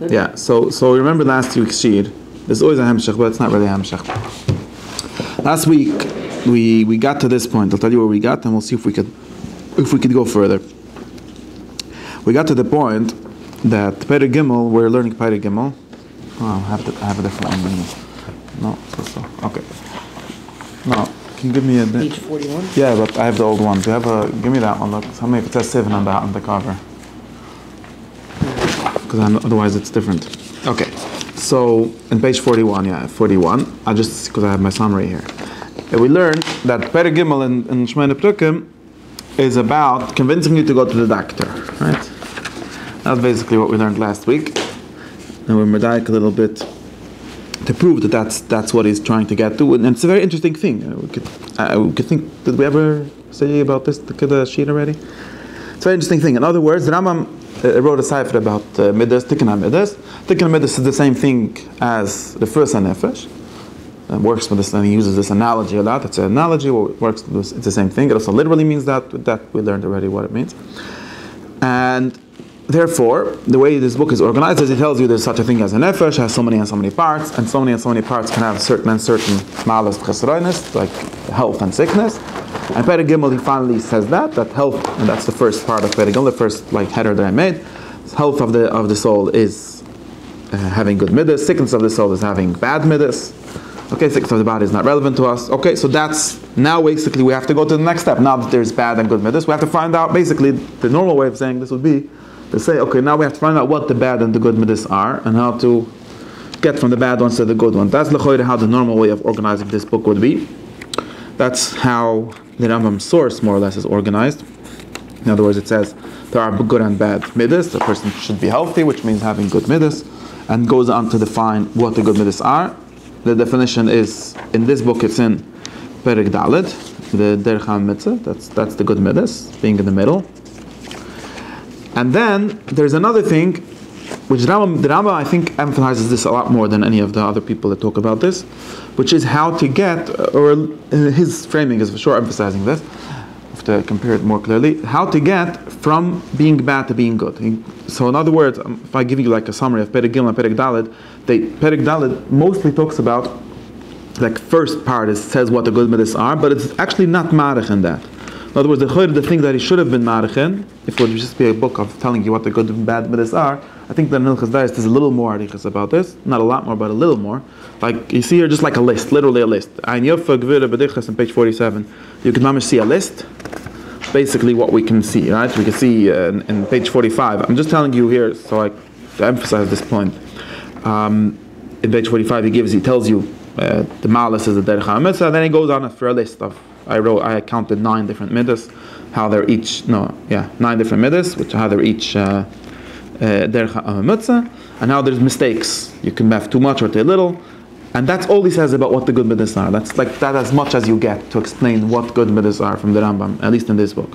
Yeah, so remember last week's shir. There's always a hamshach, but it's not really a hamshach. Last week we got to this point. I'll tell you where we got, and we'll see if we could go further. We got to the point that Perek Gimel, we're learning Perek Gimel. Oh, I have a different one. No, okay. No, can you give me a page 41? Yeah, but I have the old one. Do you have give me that one? Look, tell me if it says 7 on the cover. Because otherwise it's different. Okay, so in page 41, 41. I just because I have my summary here. We learned that Perek Gimel in Shmona Prukim is about convincing you to go to the doctor, right? That's basically what we learned last week, and we're medayik a little bit to prove that that's what he's trying to get to, and it's a very interesting thing. We could think, did we ever say about this the sheet already? It's a very interesting thing. In other words, the Rambam wrote a cipher about midos, tikkun midos. Tikkun midos is the same thing as the first nefesh. Works with this, and he uses this analogy a lot. It's an analogy. Works with this, it's the same thing. It also literally means that we learned already what it means. And therefore, the way this book is organized is it tells you there's such a thing as a nefesh, has so many and so many parts, and so many parts can have certain malas chesroinus, like health and sickness. And Perek Gimel, he finally says that health, and that's the first part of Perek Gimel, the first header that I made. Health of the soul is having good midas. Sickness of the soul is having bad midas. Okay, sickness of the body is not relevant to us. Okay, so that's, now basically we have to go to the next step. Now that there's bad and good midas, we have to find out, basically, the normal way of saying this would be to say, okay, now we have to find out what the bad and the good midas are, and how to get from the bad ones to the good ones. That's how the normal way of organizing this book would be. That's how the Rambam's source, more or less, is organized. In other words, it says there are good and bad midas. The person should be healthy, which means having good midas, and goes on to define what the good midas are. The definition is, in this book, it's in Perek Dalet, the Derech HaMitzah, that's the good midas, being in the middle. And then there's another thing, which the Rambam, I think, emphasizes this a lot more than any of the other people that talk about this, which is how to get, or his framing is for sure emphasizing this, have to compare it more clearly, how to get from being bad to being good. So in other words, if I give you like a summary of Perek Gimel and Perek Dalet, Perek Dalet mostly talks about, like, first part says what the good midas are, but it's actually not marich in that. In other words, the thing that he should have been marich in, if it would just be a book of telling you what the good and bad midas are, I think that in Hilchos Dais there's a little more arichas about this, not a lot more, but a little more. Like, you see here just like a list, literally a list. Ein Yofa Gvira B'dichas on page 47. You can mamish see a list. Basically what we can see, right? We can see in page 45. I'm just telling you here, so to emphasize this point. In page 45, he tells you the malas is the derech hamitzah. Then he goes on for a list of. I counted 9 different midas, how they're each 9 different midas, how they're each derech hamitzah, and how there's mistakes. You can have too much or too little. And that's all he says about what the good midas are. That's like that as much as you get to explain what good midas are from the Rambam, at least in this book.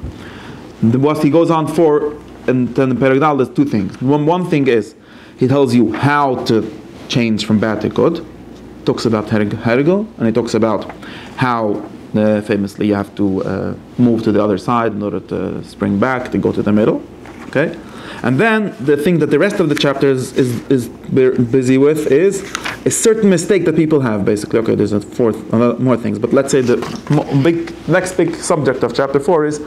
What he goes on for, and then the Perek Dalet, there's 2 things. One thing is, he tells you how to change from bad to good. He talks about hergel, and he talks about how, famously, you have to move to the other side in order to spring back, to go to the middle. Okay? And then the thing that the rest of the chapter is busy with is a certain mistake that people have, basically. Okay, there's more things, but let's say the next big subject of chapter 4 is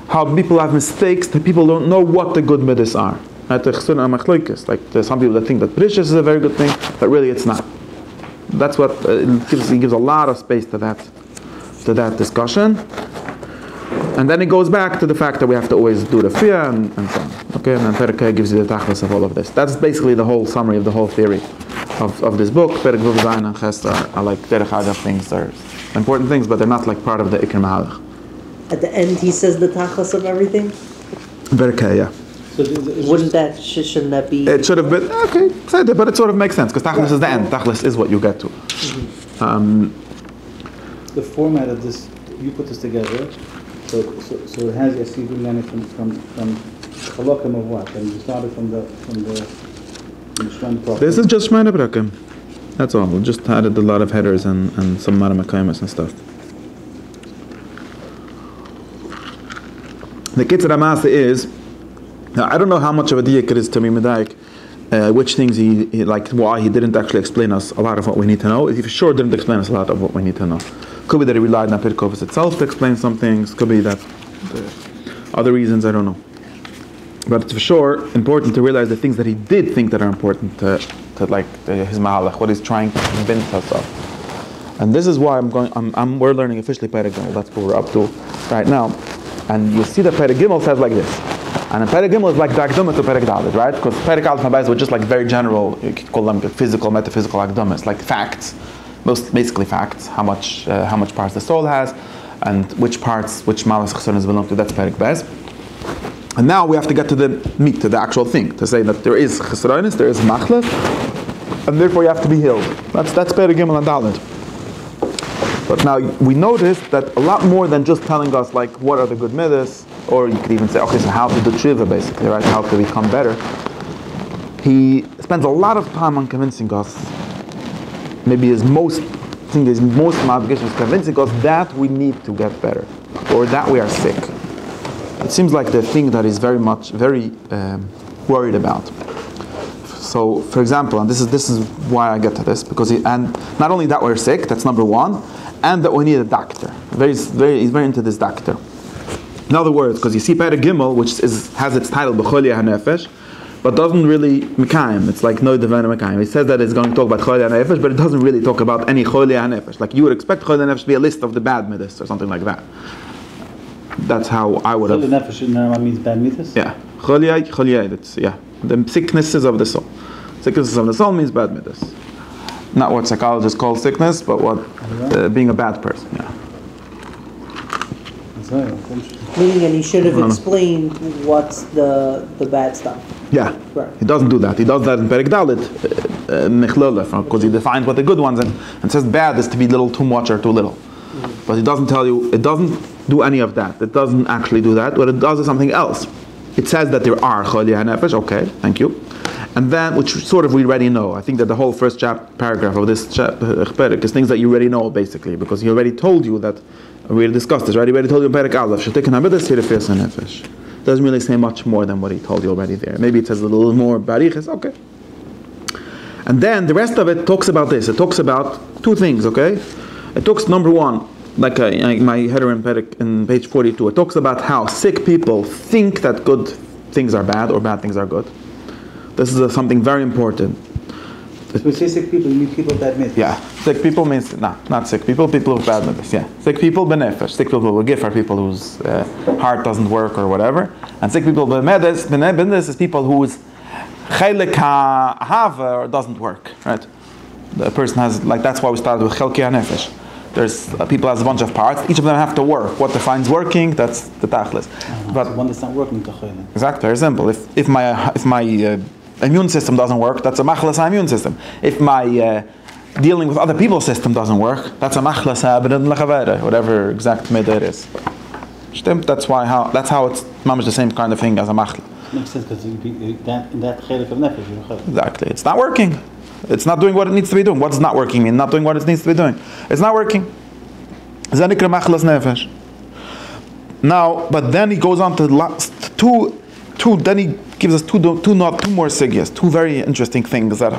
how people have mistakes, that people don't know what the good midas are. Like there's some people that think that precious is a very good thing, but really it's not. That's what he gives a lot of space to that discussion. And then it goes back to the fact that we have to always do the fiyah and so on. Okay, and then Perek gives you the tachlis of all of this. That's basically the whole summary of the whole theory of this book. Perek Vav Zayin and Ches are like derech agav things. They're important things, but they're not like part of the Iker Mahalach. At the end, he says the tachlis of everything? Perek, yeah. So shouldn't that be? It should have been, okay, but it sort of makes sense, because tachlis is the end. Tachlis is what you get to. The format of this, you put this together. So it has Yasiv Mani from Chalakim of what? And you started from the Shmona Prukim. This is just Shmona Prukim. That's all. We just added a lot of headers and some Maramakayamas and stuff. The Kitzur HaMaaseh is, now I don't know how much of a diyuk it is to me medayik which things he like, why he didn't actually explain us a lot of what we need to know. He for sure didn't explain us a lot of what we need to know. Could be that he relied on Pirkei itself to explain some things. Could be that other reasons, I don't know. But it's for sure important to realize the things that he did think that are important to his mahalach, what he's trying to convince us of. And this is why we're learning officially Perek Gimel. That's what we're up to right now. And you see that Perek Gimel says like this. And Perek Gimel is like the Akdama to Perek Dalet, right? Because Perek Aleph and Bayis were just like very general, you could call them physical, metaphysical Akdamas, like facts, basically facts, how much parts the soul has, and which malas chesaronis belong to. That's Perek Bayis. And now we have to get to the meat, to the actual thing, to say that there is chesaronis, there is machlas, and therefore you have to be healed. That's Perek Gimel and Dalet. But now we notice that a lot more than just telling us like what are the good midas, or you could even say, okay, so how to do tshuva basically, right? How to become better. He spends a lot of time on convincing us. Maybe his most motivation is convincing us that we need to get better, or that we are sick. It seems like the thing that he's very worried about. So, for example, and this is why I get to this, because and not only that we're sick, that's number one, and that we need a doctor. He's very into this doctor. In other words, because you see Perek Gimel, which has its title B'Choli HaNefesh, but doesn't really Mekayim. It's like no Devana Mekayim. He says that it's going to talk about Choli HaNefesh, but it doesn't really talk about any Choli HaNefesh. Like you would expect Choli HaNefesh to be a list of the bad midas or something like that. That's how I would have. Choli HaNefesh in Narama means bad midas? Yeah. Choli, that's, yeah. The sicknesses of the soul. Sicknesses of the soul means bad midas. Not what psychologists call sickness, but what being a bad person. Yeah. That's very interesting. Meaning, and he should have explained what's the bad stuff. Yeah, right. He doesn't do that. He does that in Perek Dalet, because he defines what the good ones and says bad is to be little too much or too little. But he doesn't tell you, it doesn't do any of that. It doesn't actually do that. What it does is something else. It says that there are Choli HaNefesh, okay, thank you. And then, which sort of we already know. I think that the whole first paragraph of this Perek is things that you already know, basically, because he already told you that, we already discussed this, right? He already told you in Perek Aleph, Shetikon HaMidas Hirefes HaNefesh. Doesn't really say much more than what he told you already there. Maybe it says a little more Bariches, okay. And then the rest of it talks about this. It talks about two things, okay? It talks, number one, like my header in Perek in page 42, it talks about how sick people think that good things are bad or bad things are good. This is something very important. When you say sick people, you mean people with bad midas? Yeah, sick people means, not sick people, people with bad midas, yeah. Sick people, benefesh. Sick people with gift are people whose heart doesn't work or whatever. And sick people, benefesh is people whose chelik ha'ahava doesn't work, right? The person has, like, that's why we started with chelki ha'nefesh. There's people has a bunch of parts, each of them have to work. What defines working, that's the tachlis. But the one that's not working, exactly, very simple. If my immune system doesn't work, that's a machlas immune system. If my dealing with other people's system doesn't work, that's a machlas ha'abedin whatever exact midah it is. That's how it's mamish the same kind of thing as a machla. Makes sense, because in that chelik of nefesh, exactly, it's not working. It's not doing what it needs to be doing. What does not working mean? Not doing what it needs to be doing. It's not working. Zanikra machlas nefesh. Now, but then he goes on to last two. Then he gives us two more sigyas, two very interesting things that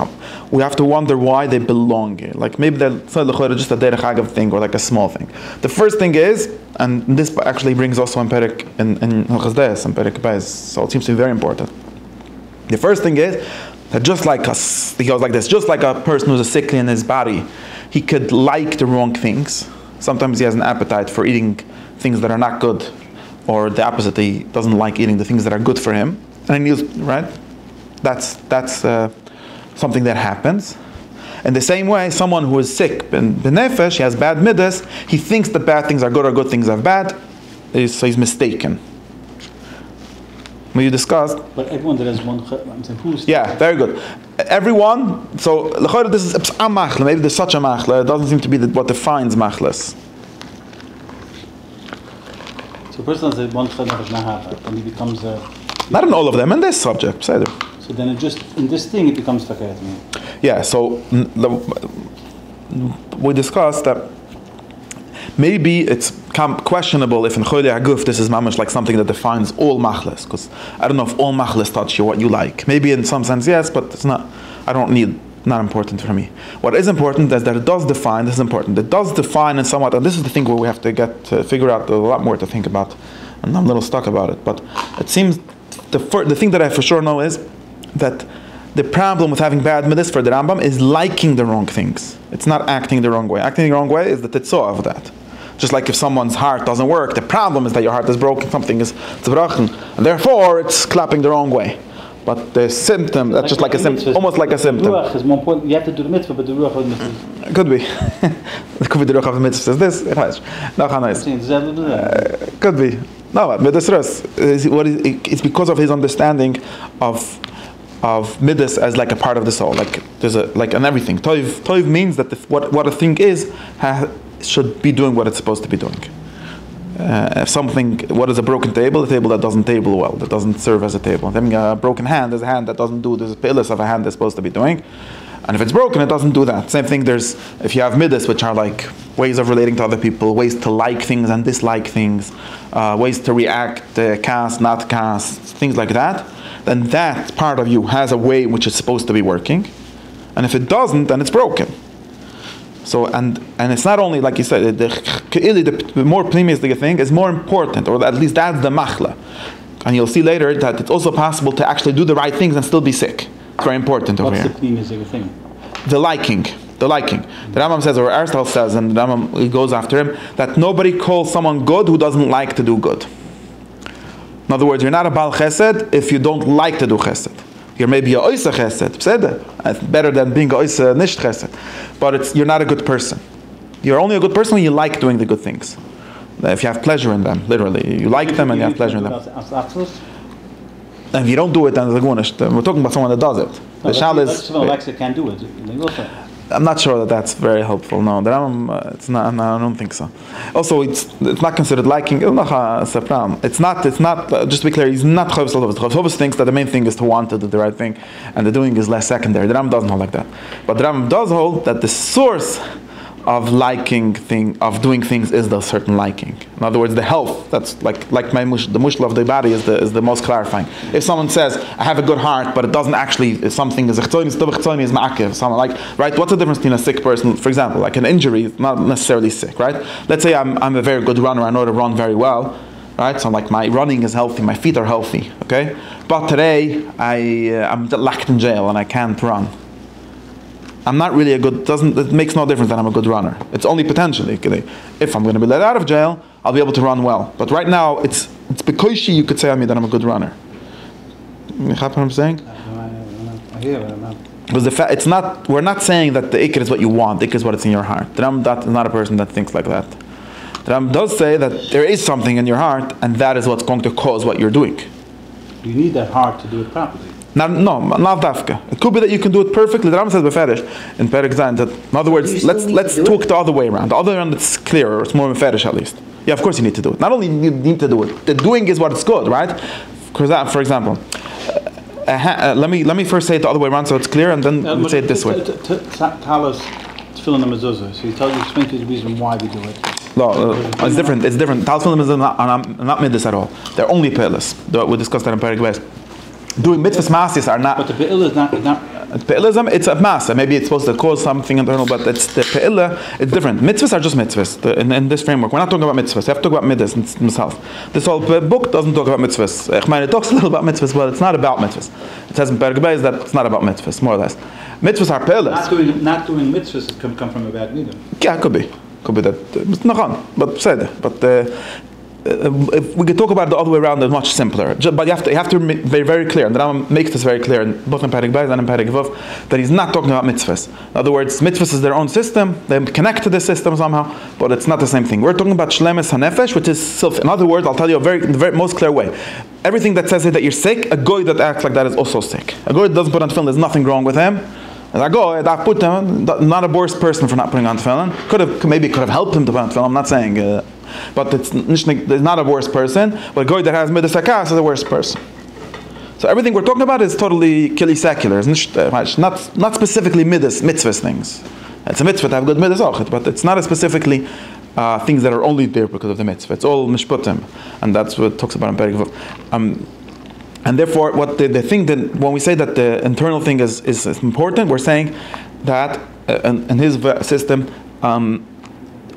we have to wonder why they belong here. Like maybe they're just a derech agav thing or like a small thing. The first thing is, and this actually brings also in Perek in Chazdeis and Perek Bayis, so it seems to be very important. The first thing is that just like us, he goes like this, just like a person who's a sickly in his body, he could like the wrong things. Sometimes he has an appetite for eating things that are not good, or the opposite, he doesn't like eating the things that are good for him. And he right? That's something that happens. In the same way, someone who is sick, benefesh, he has bad midas, he thinks that bad things are good or good things are bad, so he's mistaken. We discussed. But everyone that has one, I'm saying, who's... Yeah, very good. Everyone, so this is a machla, maybe there's such a machla, it doesn't seem to be what defines machlas. So a person has one chad nefesh nahava, and he becomes a... Not in all of them, in this subject, say there. So then in this thing it becomes fakir to me. Yeah, so we discussed that maybe it's questionable if in Choyle Haguf this is mamash like something that defines all machles, because I don't know if all machles touch you what you like. Maybe in some sense yes, but it's not. I don't need. Not important for me. What is important is that it does define. This is important. It does define in somewhat, and this is the thing where we have to figure out a lot more to think about, and I'm a little stuck about it. But it seems the thing that I for sure know is that the problem with having bad midas for the Rambam is liking the wrong things. It's not acting the wrong way. Acting the wrong way is the tetzah of that. Just like if someone's heart doesn't work, the problem is that your heart is broken, something is zerbrochen, and therefore it's clapping the wrong way. But the symptom, that's just like a symptom, almost like a symptom. The ruach is more important. You have to do the mitzvah, but the ruach of the mitzvah. It could be. It could be the ruach of the mitzvah says this. No, could be. No, but it's because of his understanding of midas as like a part of the soul, like there's an everything. Toiv means that what a thing is should be doing what it's supposed to be doing. If something, what is a broken table? A table that doesn't table well, that doesn't serve as a table. Having a broken hand is a hand that doesn't do the pillars of a hand that's supposed to be doing. And if it's broken, it doesn't do that. Same thing, if you have midas, which are like ways of relating to other people, ways to like things and dislike things, ways to react, cast, not cast, things like that, then that part of you has a way in which it's supposed to be working. And if it doesn't, then it's broken. So and it's not only like you said, the more pneumistic thing is more important, or at least that's the machla. And you'll see later that it's also possible to actually do the right things and still be sick. It's very important over here. What's the pneumistic thing? The liking. The Rambam says, or Aristotle says, and the Rambam he goes after him, that nobody calls someone good who doesn't like to do good. In other words, you're not a Baal Chesed if you don't like to do Chesed. You're maybe a oisa chesed, it's better than being a oisa nicht chesed, but you're not a good person. You're only a good person when you like doing the good things. If you have pleasure in them, literally, you like them and you have pleasure in them. And if you don't do it, then we're talking about someone that does it. The shal is. Alexa can't do it. I'm not sure that that's very helpful. No, it's not. No, I don't think so. Also, it's not considered liking. It's a problem. It's not. Just to be clear, he's not Chovos Lavos. Chovos Lavos thinks that the main thing is to want to do the right thing, and the doing is less secondary. The Rambam doesn't hold like that. But the Rambam does hold that the source of doing things is the certain liking. In other words, the health. That's like the mushla of the body is the most clarifying. If someone says, I have a good heart, but it doesn't actually, if something is is ma'akev, someone like, right, what's the difference between a sick person, for example, like an injury is not necessarily sick, right? Let's say I'm a very good runner, I know to run very well, right? So like my running is healthy, my feet are healthy, okay? But today I'm locked in jail and I can't run. I'm not really it makes no difference that I'm a good runner. It's only potentially. If I'm going to be let out of jail, I'll be able to run well. But right now, it's because you could say on me that I'm a good runner. You know what I'm saying? I hear it. Because we're not saying that the ikr is what you want, the ikr is what it's in your heart. The Ram is not a person that thinks like that. The Ram does say that there is something in your heart, and that is what's going to cause what you're doing. You need that heart to do it properly. No, not dafka. It could be that you can do it perfectly. The Rambam says beferish in Perek Zayin that, in other words, let's talk the other way around. The other way around, it's clearer. It's more meferish at least. Yeah, of course you need to do it. Not only you need to do it, the doing is what it's good, right? For example, let me first say it the other way around so it's clear, and then we say it this way. Tell us tefillin and mezuzah. So you explain to the reason why we do it. No, it's different. It's different. Tal tefillin and mezuzah are not midas at all. They're only pe'elas. We discussed that in Perek Beis. Doing mitzvahs masis are not. But the pe'ila is not. Pe'ilism, it's a masa. Maybe it's supposed to cause something internal, but it's the pe'ila. It's different. Mitzvahs are just mitzvahs in this framework. We're not talking about mitzvahs. You have to talk about midas themselves. This whole book doesn't talk about mitzvahs. It talks a little about mitzvahs, but it's not about mitzvahs. It says in Perek Beis that it's not about mitzvahs, more or less. Mitzvahs are pe'ilas. Not doing mitzvahs can come from a bad midah. Yeah, it could be. Could be that. But say if we could talk about it the other way around, it's much simpler. But you have to be very, very clear, and the Rambam makes this very clear, both in Perek Beis and in Perek Vav, that he's not talking about mitzvahs. In other words, mitzvahs is their own system, they connect to the system somehow, but it's not the same thing. We're talking about shlemes hanefesh, which is self. In other words, I'll tell you the very most clear way. Everything that says that you're sick, a goy that acts like that is also sick. A goy that doesn't put on tefillin, there's nothing wrong with him. And I go, not a worse person for not putting on tefillin. Maybe could have helped him to put on tefillin. I'm not saying, but it's not a worse person. But a guy that has midas hakas is a worse person. So everything we're talking about is totally kili secular. It's not specifically mitzvahs things. It's a mitzvah to have good midas ochet, but it's not specifically things that are only there because of the mitzvah. It's all mishputim, and that's what it talks about in Perek Vav. And therefore, what the thing that when we say that the internal thing is important, we're saying that in his system,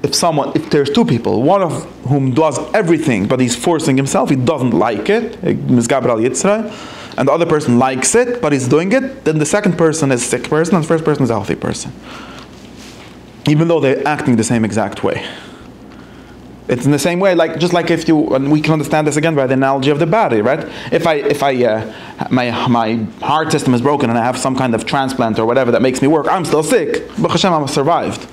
if there's two people, one of whom does everything, but he's forcing himself, he doesn't like it, and the other person likes it, but he's doing it, then the second person is a sick person, and the first person is a healthy person, even though they're acting the same exact way. It's in the same way, just like if you, and we can understand this again by the analogy of the body, right? If my heart system is broken and I have some kind of transplant or whatever that makes me work, I'm still sick. But Hashem, I'm survived.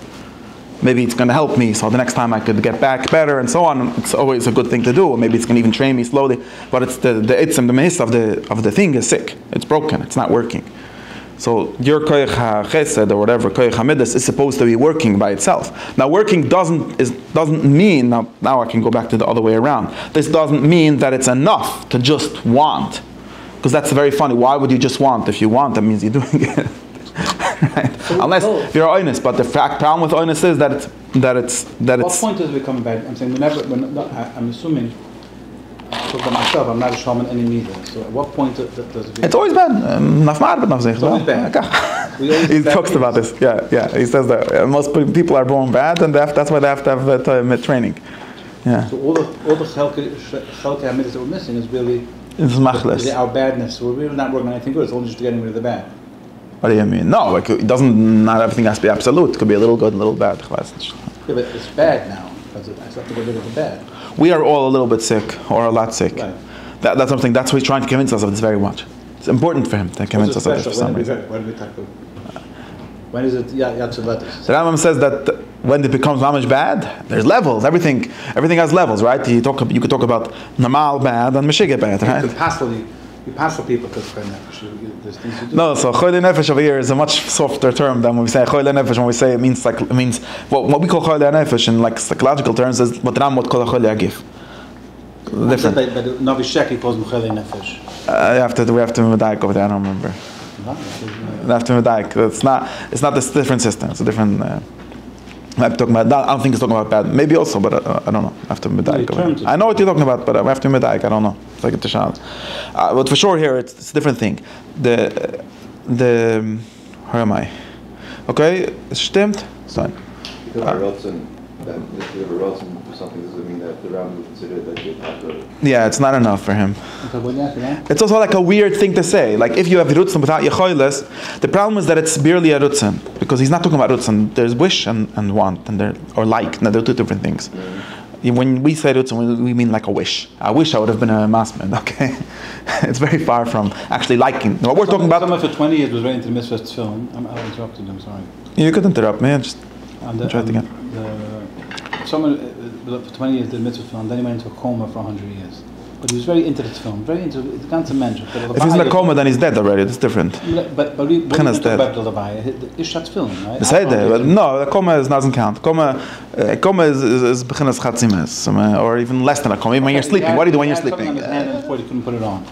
Maybe it's going to help me, so the next time I could get back better and so on. It's always a good thing to do. Or maybe it's going to even train me slowly. But it's the mehis of the thing is sick. It's broken. It's not working. So your koyach chesed or whatever koyach midos is supposed to be working by itself. Now working doesn't mean now I can go back to the other way around. This doesn't mean that it's enough to just want, because that's very funny. Why would you just want? If you want, that means you're doing it. Right? Unless you're honest. But the problem with honest is that it's. What point does it become bad? I'm saying I'm assuming. For myself, I'm not a shaman any neither. So at what point does it become? It's always bad. It's always bad. He talks about this. Yeah. He says that most people are born bad, and that's why they have to have training. Yeah. So all the chelkei midos that we're missing is really our badness. So we're really not working on anything good. It's only just getting rid of the bad. What do you mean? No, it doesn't. Not everything has to be absolute. It could be a little good, and a little bad. Yeah, but it's bad now because I have to get rid of the bad. We are all a little bit sick, or a lot sick. Right. That's something. That's what he's trying to convince us of this very much. It's important for him to convince us of this for some reason. When is it Yatzuletis? The Rambam says that when it becomes mamish bad, there's levels. Everything has levels, right? You could talk about normal bad and meshigah bad, right? You pass for people because there's things you do. No, so choyle nefesh over here is a much softer term than when we say choyle nefesh. When we say it means what we call choyle nefesh in psychological terms is what Ram would call a choyle agif. Different. But Navi Sheki calls him choyle nefesh. We have to medaik over there. I don't remember. We have to medaik. It's not this different system. It's a different. I'm talking about. I don't think it's talking about bad. Maybe also, but I don't know. I have to medaik. I know what you're talking about, but I have to medaik. I don't know. It's like a tishal. But for sure here, it's a different thing. The where am I? Okay, es stimmt. Fine. If you have a rotzen for something, does it mean that the Ram would consider that you have to? Yeah, it's not enough for him. It's also like a weird thing to say. Like if you have rutzen without yechoiles, the problem is that it's barely a rutzen, because he's not talking about rutzen. There's wish and want, or like. No, they're two different things. Mm-hmm. When we say rutzen, we mean like a wish. I wish I would have been a masman. Okay, it's very far from actually liking. What we're talking about. Someone for 20 years was very into the mitzvah film. I interrupted him. Sorry. You could interrupt me. Just try it again. Someone for 20 years did mitzvah film, then he went into a coma for 100 years. But he was very into this film, very into the ganze Mensch. If he's in a coma, then he's dead already. That's different. But we talk about the Lowy. It's shot film, right? But no, the coma doesn't count. Coma is beginnes chatzimes, or even less than a coma. Even when you're sleeping, what do you do when you're sleeping? On his hand before he couldn't put it on.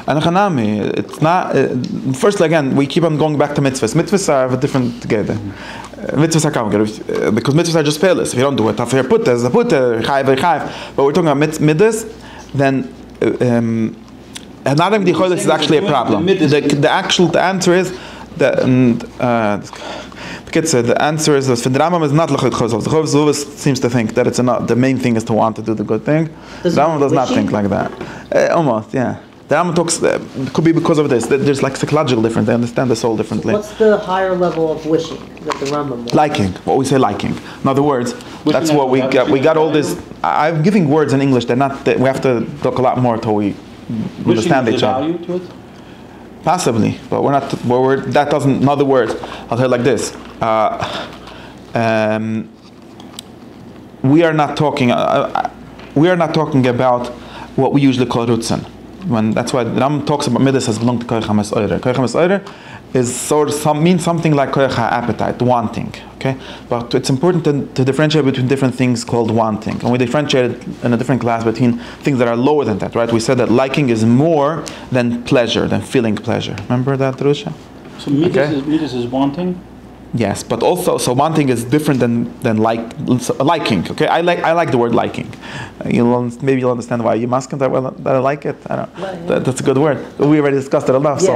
And it's not. Firstly, again, we keep on going back to mitzvahs. Mitzvahs are a different together. Mitzvahs are complicated because mitzvahs are just fearless. If you don't do it, but we're talking about midas, then not the choice is actually a problem. The answer is that the answer is that the Rambam is not lechut chosov. The Chosov seems to think that the main thing is to want to do the good thing. The Rambam does not think like that. Almost, yeah. The Rambam talks, could be because of this. There's like psychological difference. They understand the soul differently. So what's the higher level of wishing that the Rambam wants? Liking. What we say liking. In other words, that's what we got. We got all this. I'm giving words in English. They're not. We have to talk a lot more till we understand each other. Value to it? Possibly, but we're not. That doesn't. In other words, I'll tell you like this. We are not talking. We are not talking about what we usually call rutzen. That's why Ram talks about midas as belong to koyach hamesoire. Koyach hamesoire is means something like koyach appetite, wanting. Okay, but it's important to differentiate between different things called wanting, and we differentiate in a different class between things that are lower than that. Right? We said that liking is more than pleasure, than feeling pleasure. Remember that, Drusha? So midas is wanting. Yes, but also, so wanting is different than liking. Okay, I like the word liking. Maybe you'll understand why you asking that I like it. I don't know. That's a good word. We already discussed it enough. So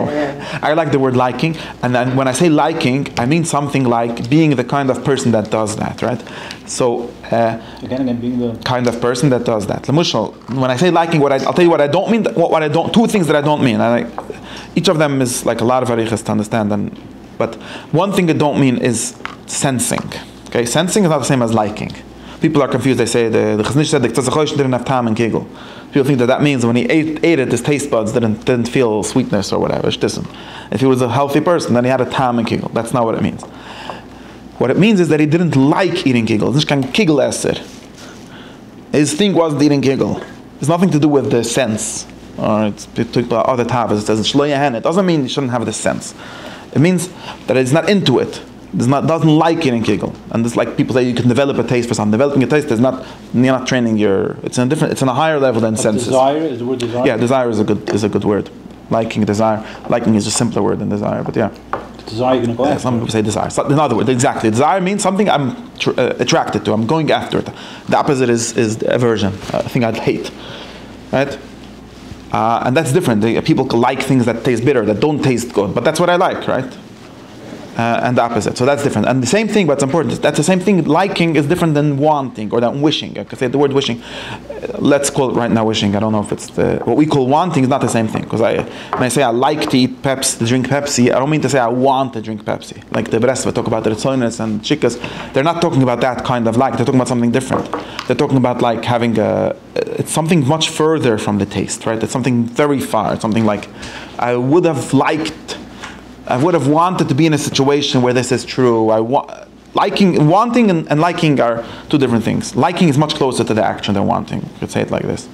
I like the word liking, and then when I say liking, I mean something like being the kind of person that does that, right? So again, being the kind of person that does that. When I say liking, I'll tell you what I don't mean. What I don't. Two things that I don't mean. Each of them is like a lot of arichas to understand. But one thing I don't mean is sensing. Okay, sensing is not the same as liking. People are confused. They say the Chaznish said the Ktzachachosh didn't have tam and kegel. People think that means when he ate it, his taste buds didn't feel sweetness or whatever. If he was a healthy person, then he had a tam and kegel. That's not what it means. What it means is that he didn't like eating kegel. His thing was eating kegel. It's nothing to do with the sense. Or it's other tavis. It says it doesn't mean you shouldn't have this sense. It means that it's not into it. Doesn't like eating kegel. And it's like people say you can develop a taste for something. Developing a taste is not, you're not training it's in a higher level than senses. Desire is the word desire? Yeah, desire is a good word. Liking, desire. Liking is a simpler word than desire, but yeah. Desire, you're going to go after. Some people say desire. So, in other words, exactly. Desire means something I'm attracted to. I'm going after it. The opposite is aversion. A thing I'd hate. Right? And that's different. People like things that taste bitter, that don't taste good. But that's what I like, right? And the opposite. So that's different. And the same thing, what's important, that's the same thing. Liking is different than wanting or than wishing. I could say the word wishing. Let's call it right now wishing. I don't know if it's what we call wanting is not the same thing. Because when I say I like to eat Pepsi, to drink Pepsi, I don't mean to say I want to drink Pepsi. Like the Bresva talk about the Ritzonis and Chickas. They're not talking about that kind of like. They're talking about something different. They're talking about like having it's something much further from the taste, right? It's something very far. It's something like I would have wanted to be in a situation where this is true. Wanting and liking are two different things. Liking is much closer to the action than wanting. You could say it like this.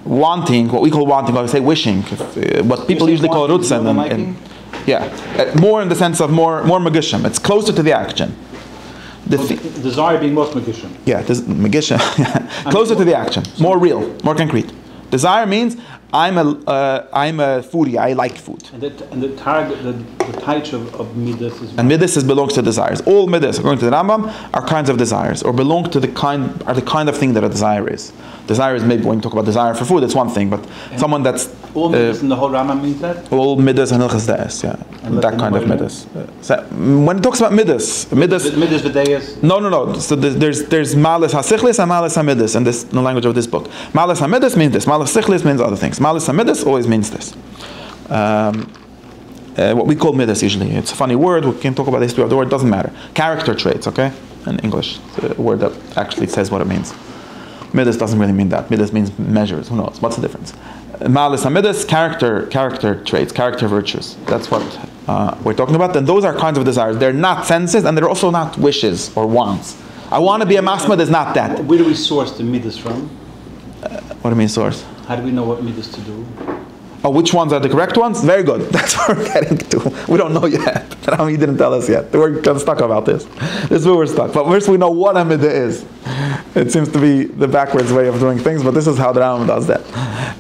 Wanting, what we call wanting, I would say wishing. What people usually call rutzen. More in the sense of more magishim. It's closer to the action. Desire being most magishim. Yeah, magishim. Closer to the action. More real, more concrete. Desire means I'm a foodie. I like food. And the target, the type of midas is. And midas belongs to desires. All midas, according to the Rambam, are kinds of desires, or belong to the kind of thing that a desire is. Desire is maybe when you talk about desire for food, it's one thing, but someone that's all midas in the whole Rambam means that. All midas and hilchas de'es, yeah, and that kind of midas. So when it talks about midas v'deis. No. So there's malas hasichlis and malas hamidas in the language of this book. Malas hamidas means this. Malas sichlis means other things. Malas hamidas always means this. What we call midas usually. It's a funny word. We can talk about the history of the word. Doesn't matter. Character traits, okay? In English, it's a word that actually says what it means. Midas doesn't really mean that. Midas means measures. Who knows? What's the difference? Malis and midas, character traits, character virtues. That's what we're talking about. And those are kinds of desires. They're not senses, and they're also not wishes or wants. I want to be a masmad is not that. Where do we source the midas from? What do you mean source? How do we know what midas to do? Oh, which ones are the correct ones? Very good. That's what we're getting to. We don't know yet. He didn't tell us yet. We're stuck about this. This is where we're stuck. But first we know what a midah is. It seems to be the backwards way of doing things, but this is how the Rambam does that.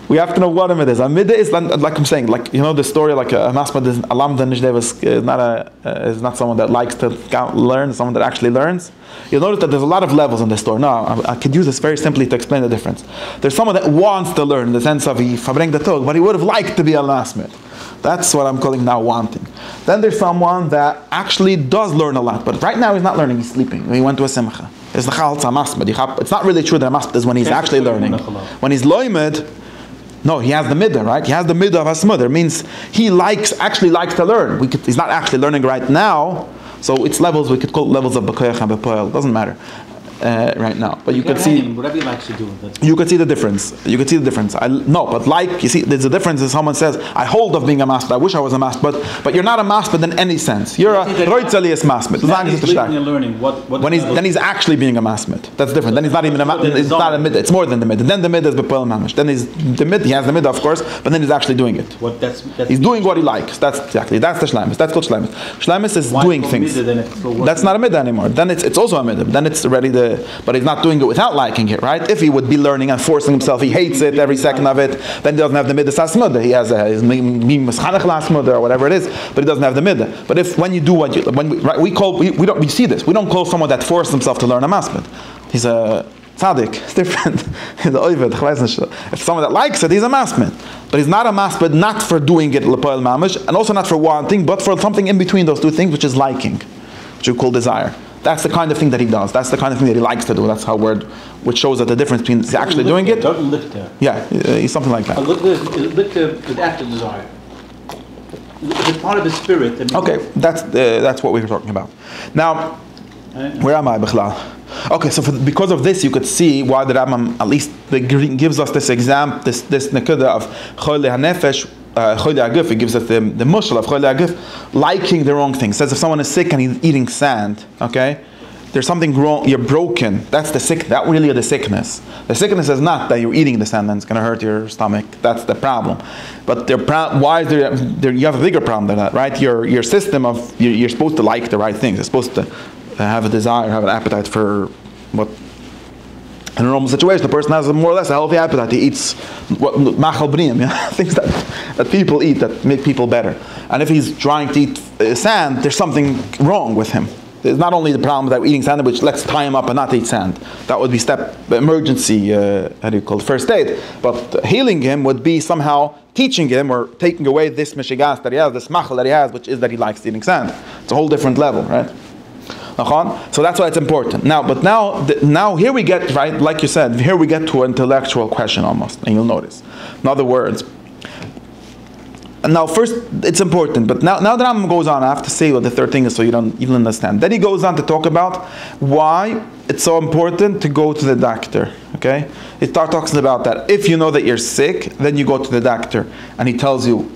We have to know what a midah is. A midah is, like I'm saying, like you know the story, like a masmad is a lamda nishdevas is not someone that likes to learn, someone that actually learns. You'll notice that there's a lot of levels in this story. Now, I could use this very simply to explain the difference. There's someone that wants to learn in the sense of he fabreng the tog, but he would have liked to be a masmid. That's what I'm calling now wanting. Then there's someone that actually does learn a lot, but right now he's not learning, he's sleeping. He went to a simcha. It's not really true that a masmid is when he's actually learning. When he's loimed, no, he has the midah, right? He has the midah of hasmud. It means he actually likes to learn. He's not actually learning right now, so it's levels. We could call it levels of b'koyach and b'poel. Doesn't matter right now, but you can see. Whatever he likes to do. You could see the difference. But like you see, there's a difference. If someone says, "I hold of being a masmid. I wish I was a masmid," but you're not a masmid in any sense. You're a roitzelius masmid. Then he's actually being a masmid. That's different. Then he's not even it's not a midah. It's more than the midah. Then the midah is b'poel mamish. Then he's the midah. He has the midah, of course, but then he's actually doing it. He's doing what he likes. That's the shleimus. That's called shleimus. Shleimus is doing things. That's not a midah anymore. Then it's also a midah. Then it's already the but he's not doing it without liking it, right? If he would be learning and forcing himself, he hates it every second of it, then he doesn't have the midas asmuda. He has his mischanach lasmuda or whatever it is, but he doesn't have the midah. But if when you do what you, when we, right, we see this. We don't call someone that forced himself to learn a masmid. He's a tzaddik. It's different. He's a oived. If someone that likes it, he's a masmid. But he's not a masmid, not for doing it l'poel mamish, and also not for wanting, but for something in between those two things, which is liking, which you call desire. That's the kind of thing that he does. That's the kind of thing that he likes to do. That's how word, which shows that the difference between actually doing it. Yeah, he's something like that. Lichter is active desire. It's part of his spirit. Okay, that's what we were talking about. Now, where am I, Bichlal? Okay, so because of this, you could see why the Rambam at least gives us this example, this nekuda of choyle hanefesh, choyle aguf. It gives us the mushal of choyle aguf, liking the wrong thing. It says if someone is sick and he's eating sand, okay, there's something wrong. You're broken. That's the sick. That really is the sickness. The sickness is not that you're eating the sand and it's going to hurt your stomach. That's the problem. But why is there? You have a bigger problem than that, right? Your system of you're supposed to like the right things. You're supposed to have a desire, have an appetite for what. In a normal situation, the person has more or less a healthy appetite. He eats what machal b'niyim, things that people eat that make people better. And if he's trying to eat sand, there's something wrong with him. There's not only the problem that eating sand, which let's tie him up and not eat sand. That would be emergency, first aid. But healing him would be somehow teaching him or taking away this mishigas that he has, this machal that he has, which is that he likes eating sand. It's a whole different level, right? So that's why it's important. Now here we get, right, like you said, here we get to an intellectual question almost, and you'll notice. In other words, now first it's important, but now the Rambam goes on, I have to say what the third thing is so you don't even understand. Then he goes on to talk about why it's so important to go to the doctor, okay? He talks about that. If you know that you're sick, then you go to the doctor, and he tells you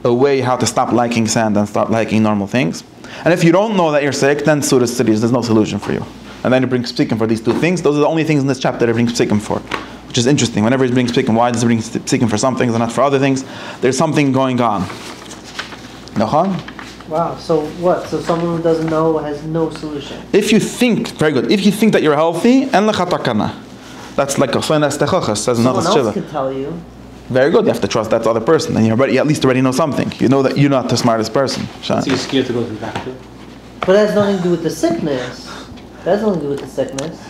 a way how to stop liking sand and start liking normal things. And if you don't know that you're sick, then Surah Studies, there's no solution for you. And then he brings psikim for these two things. Those are the only things in this chapter that he brings psikim for, which is interesting. Whenever he brings psikim, why does he bring psikim for some things and not for other things? There's something going on. Wow, so what? So someone who doesn't know has no solution. If you think, very good, if you think that you're healthy, en lecha takana. That's like a someone else can tell you. Very good. You have to trust that other person, and you at least already know something. You know that you're not the smartest person. So you're scared to go to the doctor. But that has nothing to do with the sickness. That has nothing to do with the sickness.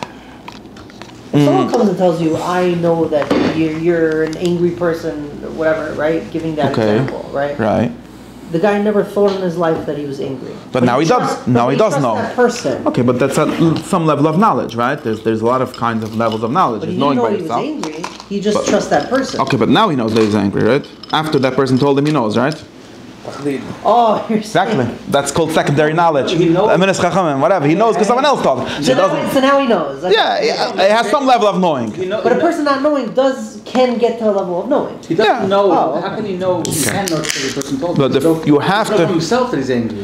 If someone comes and tells you, "I know that you're an angry person," or whatever, right? Giving that example, right? Right. The guy never thought in his life that he was angry. But now he does. Now he does know. That person. Okay, but that's at some level of knowledge, right? There's a lot of kinds of levels of knowledge. But he knowing didn't know by he yourself. was angry. He just trusts that person. Okay, but now he knows that he's angry, right? After that person told him, he knows, right? Oh, you're Exactly. saying. That's called secondary knowledge. He knows. Whatever. He knows because someone else told him. So now he knows. Yeah, it has some level of knowing. But a person not knowing can get to a level of knowing. He doesn't know. Oh. How can he know? He can know because the person told him. But you have to. himself that he's angry.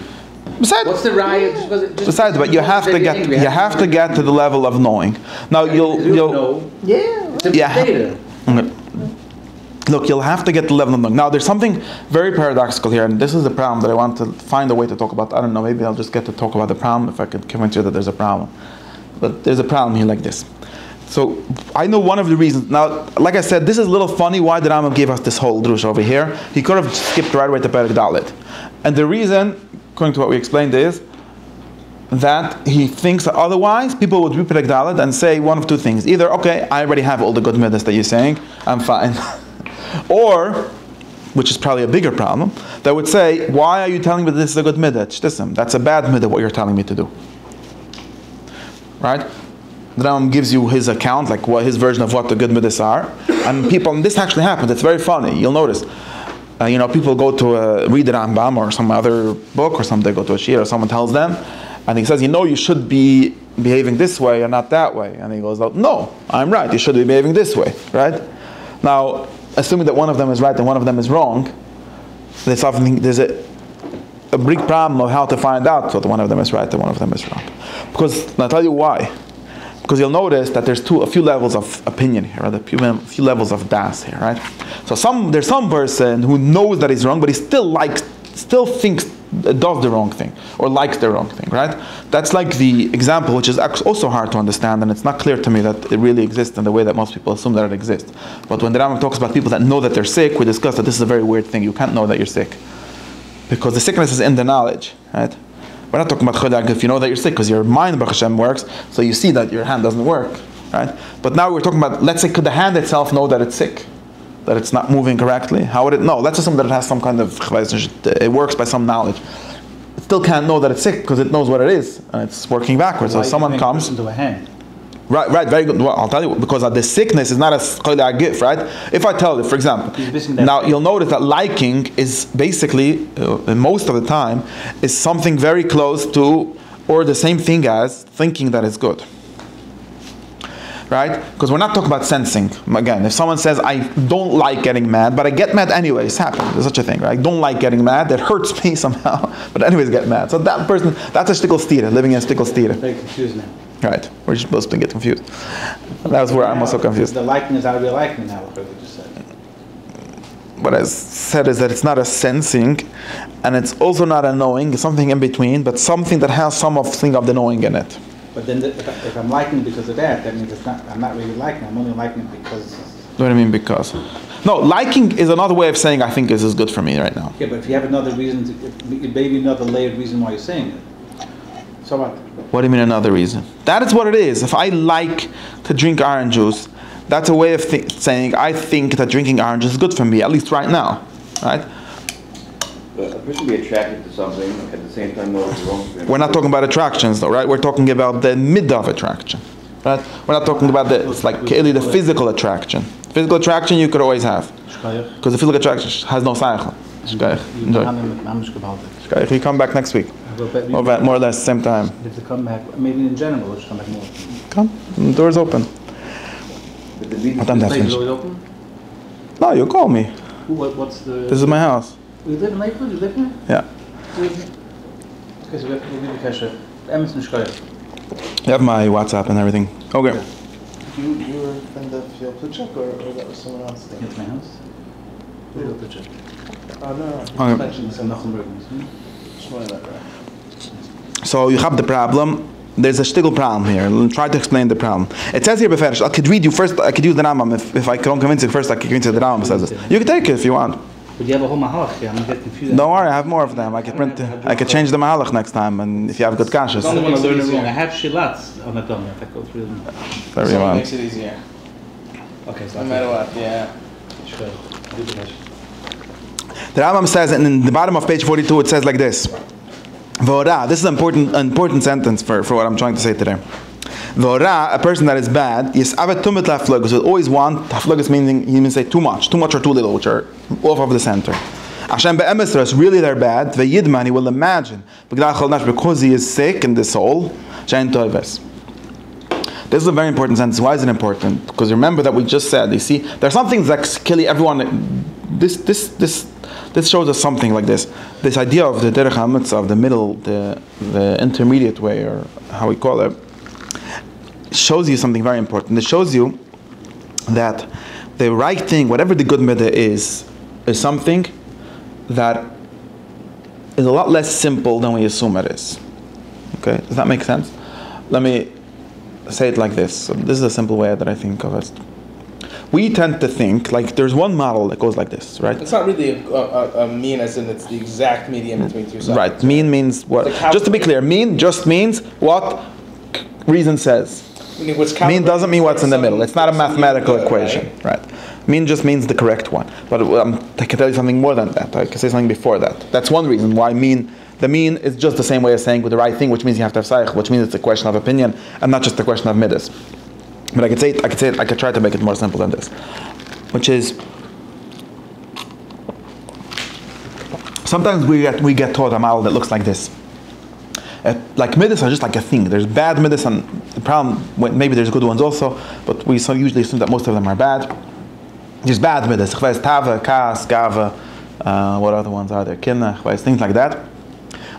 What's the riot? Besides, but you have to get to the level of knowing. Now you'll know. Yeah. Look, you'll have to get the level of knowing. Now, there's something very paradoxical here, and this is the problem that I want to find a way to talk about. I don't know, maybe I'll just get to talk about the problem if I could convince you that there's a problem. But there's a problem here like this. So, I know one of the reasons. Now, like I said, this is a little funny why the Rambam gave us this whole drush over here. He could have skipped right away to Perek Dalet. And the reason, according to what we explained, is that he thinks that otherwise people would read Perek Dalet and say one of two things. Either, okay, I already have all the good midas that you're saying, I'm fine. Or, which is probably a bigger problem, that would say, why are you telling me that this is a good midah? That's a bad midah, what you're telling me to do. Right? The Rambam gives you his account, like what his version of what the good midas are. And this actually happens, it's very funny, you'll notice. People go to read the Rambam or some other book, or they go to a shir, or someone tells them, and he says, you should be behaving this way and not that way. And he goes, no, I'm right, you should be behaving this way, right? Now, assuming that one of them is right and one of them is wrong, there's a big problem of how to find out that one of them is right and one of them is wrong. Because, I'll tell you why. Because you'll notice that there's a few levels of opinion here, right? A few levels of das here, right? So there's some person who knows that he's wrong, but he still likes still thinks, does the wrong thing, or likes the wrong thing, right? That's like the example, which is also hard to understand, and it's not clear to me that it really exists in the way that most people assume that it exists. But when the Rambam talks about people that know that they're sick, we discuss that this is a very weird thing. You can't know that you're sick, because the sickness is in the knowledge, right? We're not talking about chodak if you know that you're sick, because your mind, Baruch Hashem, works, so you see that your hand doesn't work, right? But now we're talking about, let's say, could the hand itself know that it's sick? That it's not moving correctly? How would it know? Let's assume that it has some kind of, it works by some knowledge. It still can't know that it's sick, because it knows what it is, and it's working backwards. So someone comes... into a hand. Right, very good. Well, I'll tell you, because the sickness is not a chodak, right? If I tell you, for example, now you'll notice that liking is basically, most of the time, is something very close to, or the same thing as, thinking that it's good. Right? Because we're not talking about sensing. Again, if someone says, I don't like getting mad, but I get mad anyways, happens. There's such a thing, right? I don't like getting mad, it hurts me somehow, but anyways get mad. So that person, that's a shtickle stira, living in a shtickle stira. Very confused now. Right. We're just supposed to get confused. That was where I'm also confused. The liking is out of your liking now, what you just said. What I said is that it's not a sensing, and it's also not a knowing, it's something in between, but something that has something of the knowing in it. But then if I'm liking because of that means I'm not really liking it. I'm only liking it because... What do you mean because? No, liking is another way of saying I think this is good for me right now. Yeah, but if you have another reason, maybe another layered reason why you're saying it. So what? What do you mean another reason? That is what it is. If I like to drink orange juice, that's a way of saying I think that drinking orange is good for me, at least right now. Right? But a person be attracted to something at the same time know it's wrong for him. We're not talking about attractions though, right? We're talking about the mid of attraction. Right? We're not talking about the physical attraction. Physical attraction you could always have. Because the physical attraction has no cycle. Enjoy. You come back next week. More or less same time. If they come back, maybe in general, let's come back more. Come. The door's open. But the place is always open? No, you call me. What's the... This is my house. You live in Lakewood? You live here? Yeah. Okay, so we'll give you cash. Emerson Shkoyer. You have my WhatsApp and everything. Okay. You were a friend of Yitzchok, or that was someone else? It's my house. Yitzchok. Oh, no. Okay. You mentioned some So you have the problem. There's a shtickle problem here. I'll try to explain the problem. It says here, Beferish, I could read you first, I could use the Rambam. If I don't convince you first, I could convince you the Rambam says this. You can take it if you want. But you have a whole mahalach here. I'm going to get confused. Don't worry, I have more of them. I could change the mahalach next time, and if you have good kashas. I don't want to learn it wrong. I have shilats on the dome if I go through them. Very so well. it makes it easier. Okay, so No matter what, yeah. Sure. The Rambam says, and in the bottom of page 42, it says like this. V'ora, this is an important sentence for what I'm trying to say today. V'ora, a person that is bad, yis'avet tumet la'aflugas, will always want, aflugas meaning, you mean say too much or too little, which are off of the center. Hashem be'emesras, really they're bad, ve'yidman, he will imagine, because he is sick in the soul, she'en toives. This is a very important sentence. Why is it important? Because remember that we just said, you see, there are some things that kill everyone. This shows us something like this. This idea of the derech hamitzvah, of the middle, the intermediate way, or how we call it, shows you something very important. It shows you that the right thing, whatever the good midah is something that is a lot less simple than we assume it is. Okay, does that make sense? Let me say it like this. So this is a simple way that I think of it. We tend to think, like, there's one model that goes like this, right? It's not really a mean as in it's the exact median between two sides. Right, mean means what? Just to be clear, mean just means what reason says. Mean doesn't mean what's in the middle. It's not a mathematical equation, right? Mean just means the correct one. But I can tell you something more than that. I can say something before that. That's one reason why mean. The mean is just the same way as saying with the right thing, which means you have to have saich, which means it's a question of opinion and not just a question of midas. But I could try to make it more simple than this, which is sometimes we get taught a model that looks like this. Like midas are just like a thing. There's bad midas, and the problem, maybe there's good ones also, but we usually assume that most of them are bad. There's bad midas, tava, kas, gava, what other ones are there? Kinna, things like that.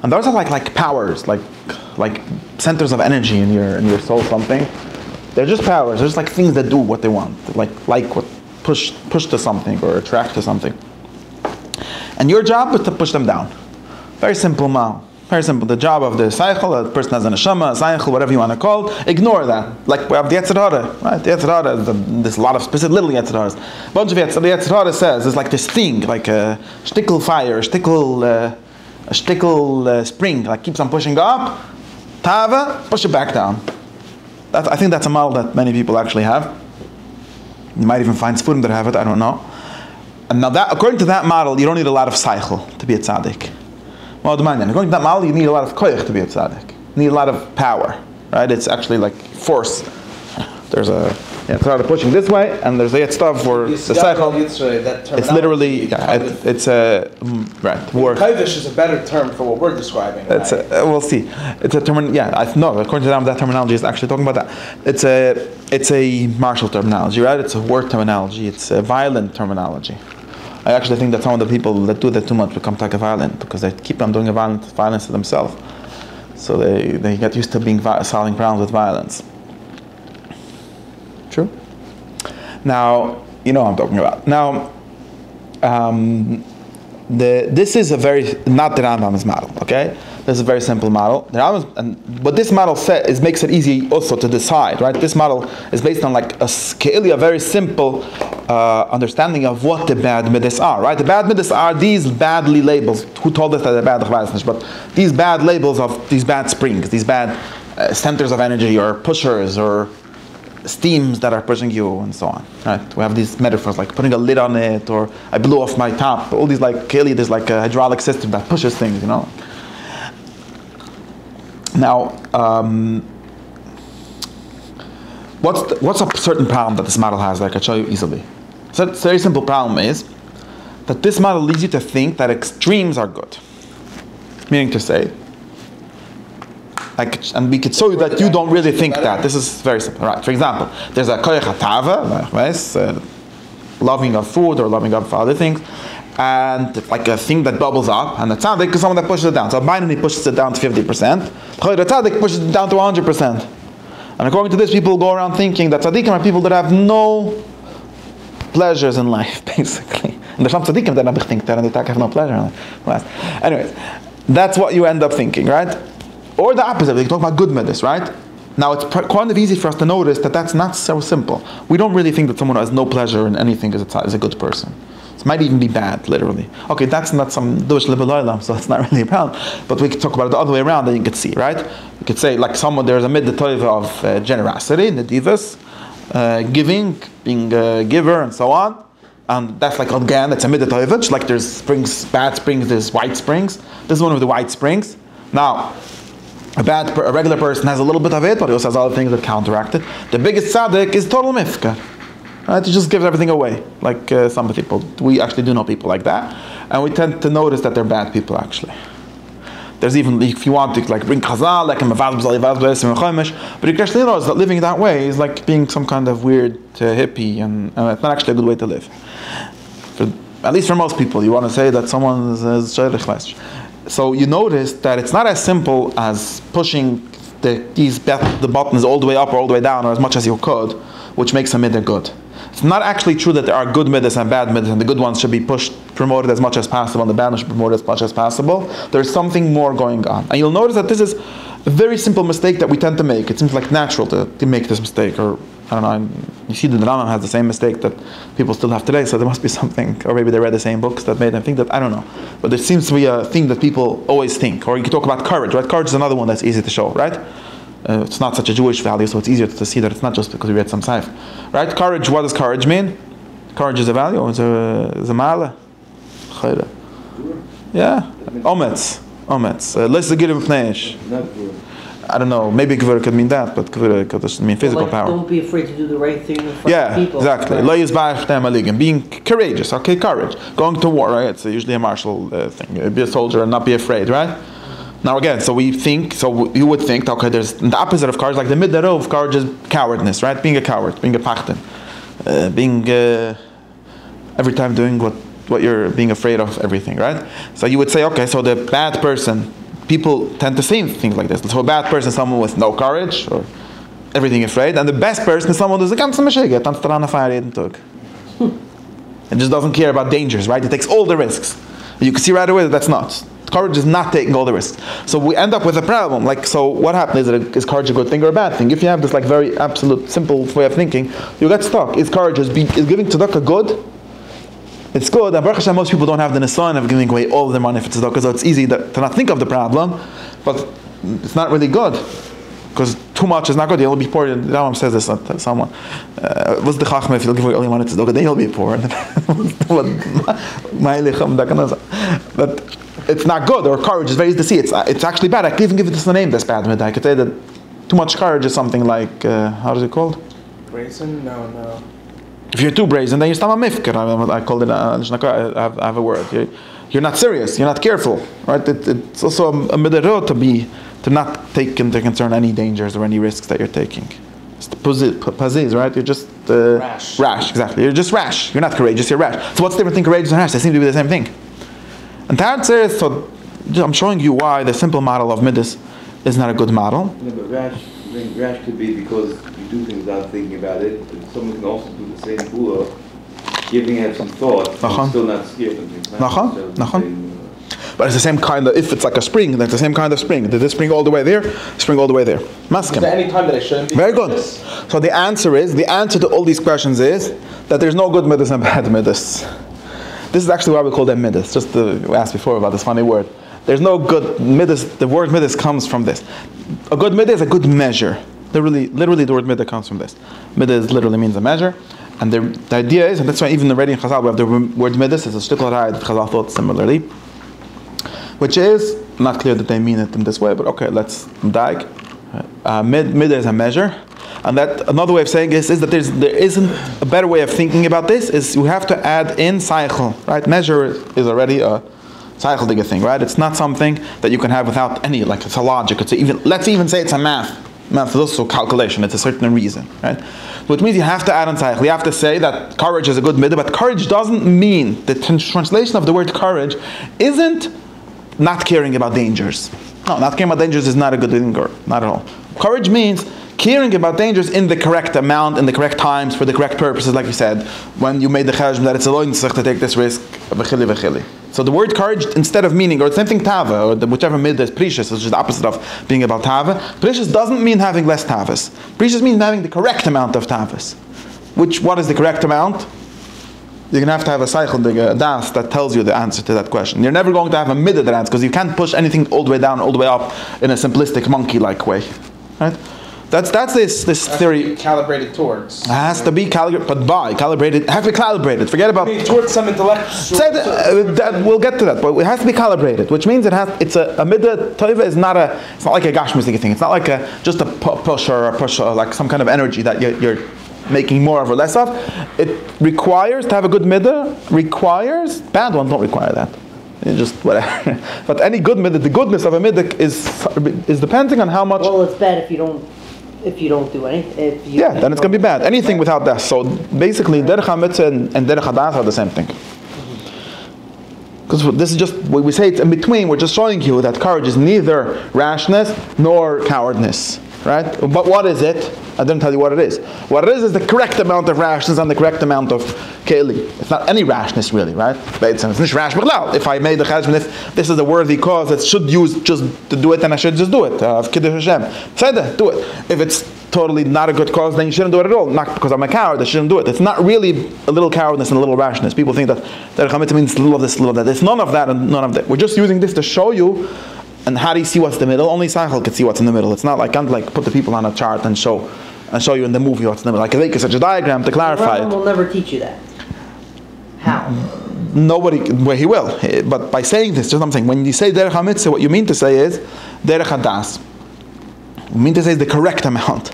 And those are like powers, like centers of energy in your soul, something. They're just powers. They're just like things that do what they want, like what push to something or attract to something. And your job is to push them down. Very simple mal. Very simple. The job of the Seichel, a person has an Neshama, a Seichel, whatever you want to call it, ignore that. Like we have the Yetzer Hara, right? The Yetzer Hara, there's a lot of specific little Yetzer Haras. A bunch of the Yetzer Hara says it's like this thing, like a shtickle fire, a shtickle spring, like keeps on pushing up. Tava, push it back down. I think that's a model that many people actually have. You might even find Sfurim that have it, I don't know. And now that, according to that model, you don't need a lot of Seichel to be a tzaddik. According to that model, you need a lot of koyach to be a tzaddik. You need a lot of power, right? It's actually like force. There's a tzaddik pushing this way, and there's a yet stuff for the seichel. It's literally, it's a right word. Kodesh is a better term for what we're describing. It's we'll see. It's a term. Yeah, according to them, that terminology is actually talking about that. It's a martial terminology, right? It's a word terminology. It's a violent terminology. I actually think that some of the people that do that too much become violent because they keep on doing violence to themselves. So they get used to solving problems with violence. True? Now, you know what I'm talking about. Now, this is a very, not the Rambam's model, okay? This is a very simple model. What this model makes it easy also to decide, right? This model is based on like a very simple understanding of what the bad midas are, right? The bad midas are these badly labels. Who told us that they're bad? But these bad labels of these bad springs, these bad centers of energy or pushers or steams that are pushing you and so on, right? We have these metaphors like putting a lid on it or I blew off my top. All these like, clearly there's like a hydraulic system that pushes things, you know? Now, what's a certain problem that this model has that I can show you easily? So the very simple problem is that this model leads you to think that extremes are good. Meaning to say, and we could show you that you don't really think that. This is very simple. Right. For example, there's a koyach hatava, loving of food or loving of other things, and like a thing that bubbles up, and the tzaddik is someone that pushes it down. So a binary pushes it down to 50%, the tzaddik pushes it down to 100%. And according to this, people go around thinking that tzaddikim are people that have no pleasures in life, basically. And there's some tzaddikim that think that, and they have no pleasure in life. Anyways, that's what you end up thinking, right? Or the opposite, we talk about good midas, right? Now it's kind of easy for us to notice that that's not so simple. We don't really think that someone who has no pleasure in anything is a good person. It might even be bad, literally. Okay, that's not some dush libel, so it's not really a problem. But we could talk about it the other way around, and you could see, right? You could say, like there's a midah of generosity, nedivas, giving, being a giver, and so on. And that's like, again, that's a midah toivah. Like there's springs, bad springs, there's white springs. This is one of the white springs. Now, a regular person has a little bit of it, but he also has other things that counteract it. The biggest tzaddik is total mifka. Right? He just gives everything away, like some people. We actually do know people like that, and we tend to notice that they're bad people. Actually, there's even, if you want to like bring chazal, like but you can actually notice that living that way is like being some kind of weird hippie, and it's not actually a good way to live. At least for most people, you want to say that someone is shaylich. So you notice that it's not as simple as pushing the buttons all the way up or all the way down, or as much as you could, which makes a midah good. It's not actually true that there are good midas and bad midas, and the good ones should be promoted as much as possible, and the bad ones should be promoted as much as possible. There's something more going on. And you'll notice that this is a very simple mistake that we tend to make. It seems like natural to make this mistake, or I don't know, you see the Rambam has the same mistake that people still have today, so there must be something, or maybe they read the same books that made them think that, I don't know. But there seems to be a thing that people always think. Or you can talk about courage, right? Courage is another one that's easy to show, right? It's not such a Jewish value, so it's easier to see that it's not just because we read some saif. Right? Courage, what does courage mean? Courage is a value, it's a ma'ala. Yeah. Ometz. Let's get him pneish. I don't know, maybe Gvura could mean that, but Gvura could mean physical power. Don't be afraid to do the right thing in front of people. Exactly. Right? Being courageous, okay, courage. Going to war, right? It's usually a martial thing. Be a soldier and not be afraid, right? Now again, so you would think, okay, there's the opposite of courage, like the midah of courage is cowardness, right? Being a coward, being a pachtin. Every time doing what you're being afraid of everything, right? So you would say, okay, so the bad person, people tend to say things like this. So a bad person is someone with no courage or everything afraid, and the best person is someone who's a ganze Meshige, tanzt daran auf jeden Tag. It just doesn't care about dangers, right? It takes all the risks. You can see right away that that's not. Courage is not taking all the risks. So we end up with a problem. Like, so what happens? Is courage a good thing or a bad thing? If you have this like very absolute, simple way of thinking, you get stuck. Is courage, is giving tzedakah good? It's good. And Baruch Hashem, most people don't have the nisayon of giving away all of their money for tzedakah, so it's easy to not think of the problem, but it's not really good. Because too much is not good. You'll be poor. The Rambam says this to someone. What's the chachma if you'll give away all your money to tzedakah? Then you'll be poor. But it's not good. Or courage is very easy to see. It's actually bad. I can even give it this name. That's bad. I could say that too much courage is something like how is it called? Brazen? No. If you're too brazen, then you're stam a mifker. I called it. I have a word. You're not serious. You're not careful, right? It's also a midah to not take into concern any dangers or any risks that you're taking. It's the paziz, right? You're just rash. Exactly. You're just rash. You're not courageous. You're rash. So what's the difference between courageous and rash? They seem to be the same thing. And the answer is, so I'm showing you why the simple model of midas is not a good model. Yeah, but rash could be because you do things without thinking about it. And someone can also do the same pula, giving it some thought, and still not scared of things. But it's the same kind of, if it's like a spring, that's the same kind of spring. Did it spring all the way there? Spring all the way there. Maskim. Is there any time that I shouldn't be? Very good. So the answer to all these questions is that there's no good midas and bad midas. This is actually why we call them midas. Just we asked before about this funny word. There's no good midas. The word midas comes from this. A good midah is a good measure. Literally the word midah comes from this. Midas literally means a measure. And the idea is, and that's why even already in Chazal we have the word midas. It's a shtickl harayit that Chazal thought similarly. Which is not clear that they mean it in this way, but okay, let's dig. Midah is a measure, and that another way of saying this is that there isn't a better way of thinking about this. Is you have to add in cycle, right? Measure is already a cycle thing, right? It's not something that you can have without any, like it's a logic. Let's even say it's a math is also calculation. It's a certain reason, right? Which means you have to add on cycle. You have to say that courage is a good midah, but courage doesn't mean the translation of the word courage isn't not caring about dangers. No, not caring about dangers is not a good thing, not at all. Courage means caring about dangers in the correct amount, in the correct times, for the correct purposes, like you said, when you made the chajm that it's a loinzach to take this risk, v'chili. So the word courage, instead of meaning, or the same thing tava, or whichever midah is precious, which is the opposite of being about tava, precious doesn't mean having less tavas. Precious means having the correct amount of tavas. What is the correct amount? You're going to have a cycle, a das that tells you the answer to that question. You're never going to have a midah that answers, because you can't push anything all the way down, all the way up in a simplistic monkey-like way. Right? That's this theory. To be calibrated towards. It has to be calibrated, but by calibrated. It has to be calibrated. Forget about. Towards some intellect. We'll get to that, but it has to be calibrated, which means it's a midah toiva is not a. It's not like a gashmistic thing. It's not like just a push or like some kind of energy that you're making more of or less of. It requires to have a good midah. Bad ones don't require that. It's just whatever. But any good midah, the goodness of a midah is depending on how much. Well, it's bad if you don't do anything. Then it's going to be bad. Anything without that. So basically, derech hamitzvah and derech hadas are the same thing. Because this is just, when we say it's in between, we're just showing you that courage is neither rashness nor cowardness. Right? But what is it? I didn't tell you what it is. What it is the correct amount of rashness and the correct amount of keili. It's not any rashness really, right? It's not rash, but if I made the chajm, if this is a worthy cause that should use just to do it, then I should just do it. Kiddush Hashem. Say that, do it. If it's totally not a good cause, then you shouldn't do it at all. Not because I'm a coward, I shouldn't do it. It's not really a little cowardness and a little rashness. People think that derech hamitzvah means a little of this, a little of that. It's none of that and none of that. We're just using this to show you. And how do you see what's the middle? Only Seichel can see what's in the middle. It's not like, can't like put the people on a chart and show you in the movie what's in the middle. Like it's such a diagram to clarify it. will never teach you that. How? Nobody, well, he will. But by saying this, just I'm saying, when you say derech hamitzvah, what you mean to say is derech hadas. You mean to say is the correct amount.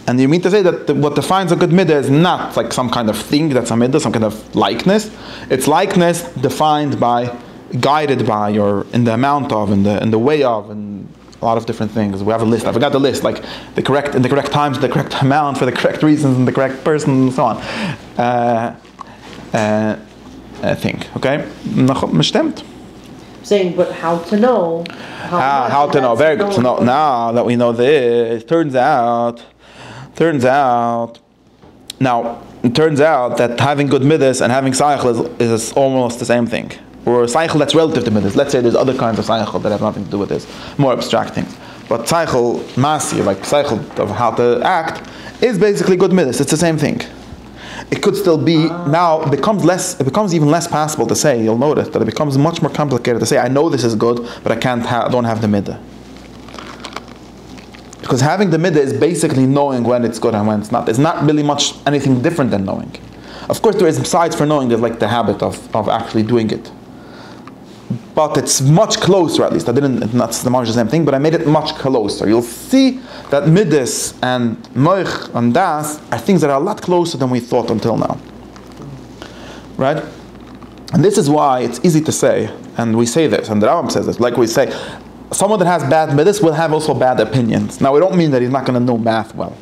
And you mean to say that what defines a good midah is not like some kind of thing that's a midah, some kind of likeness. It's likeness defined by, guided by, or in the amount of, in the way of, and a lot of different things. We have a list. I forgot the list, like the correct times, the correct amount for the correct reasons, and the correct person, and so on. I think. Okay, bestimmt. Saying, but how to know? How to know? Very good. So now that we know this, turns out. Now, it turns out that having good midas and having seichel is almost the same thing. or a cycle that's relative to midas. Let's say there's other kinds of cycle that have nothing to do with this, more abstract things. But cycle masi, like cycle of how to act, is basically good midas. It's the same thing. It could still be, now it becomes even less possible to say. You'll notice that it becomes much more complicated to say, I know this is good, but I don't have the midah. Because having the midah is basically knowing when it's good and when it's not. It's not really much anything different than knowing. Of course, there is sides for knowing. There's like the habit of actually doing it. But it's much closer, at least. Not so much the same thing, but I made it much closer. You'll see that midas and moich and das are things that are a lot closer than we thought until now. Right? And this is why it's easy to say, and we say this, and the Rambam says this, like we say, someone that has bad midas will have also bad opinions. Now, we don't mean that he's not going to know math well.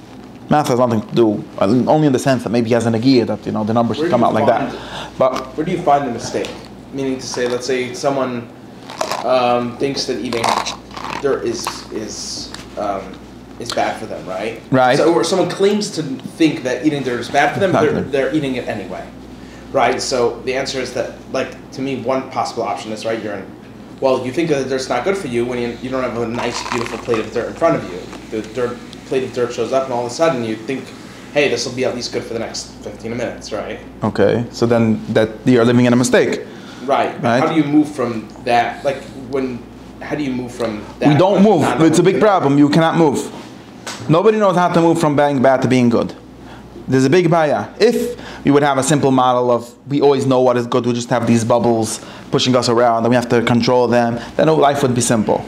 Math has nothing to do, only in the sense that maybe he has an idea that, the numbers should come out like that. But where do you find the mistake? Meaning to say, let's say someone thinks that eating dirt is bad for them, right? Right. So, or someone claims to think that eating dirt is bad for them, they're eating it anyway, right? So the answer is that, like, to me, one possible option is, right, you think that dirt's not good for you when you don't have a nice, beautiful plate of dirt in front of you. The plate of dirt shows up, and all of a sudden you think, hey, this will be at least good for the next 15 minutes, right? Okay, so then that you're living in a mistake. Right. How do you move from that? Like, how do you move from that? We don't move. It's a big problem. You cannot move. Nobody knows how to move from being bad to being good. There's a big baya. If we would have a simple model of we always know what is good, we just have these bubbles pushing us around and we have to control them, then life would be simple.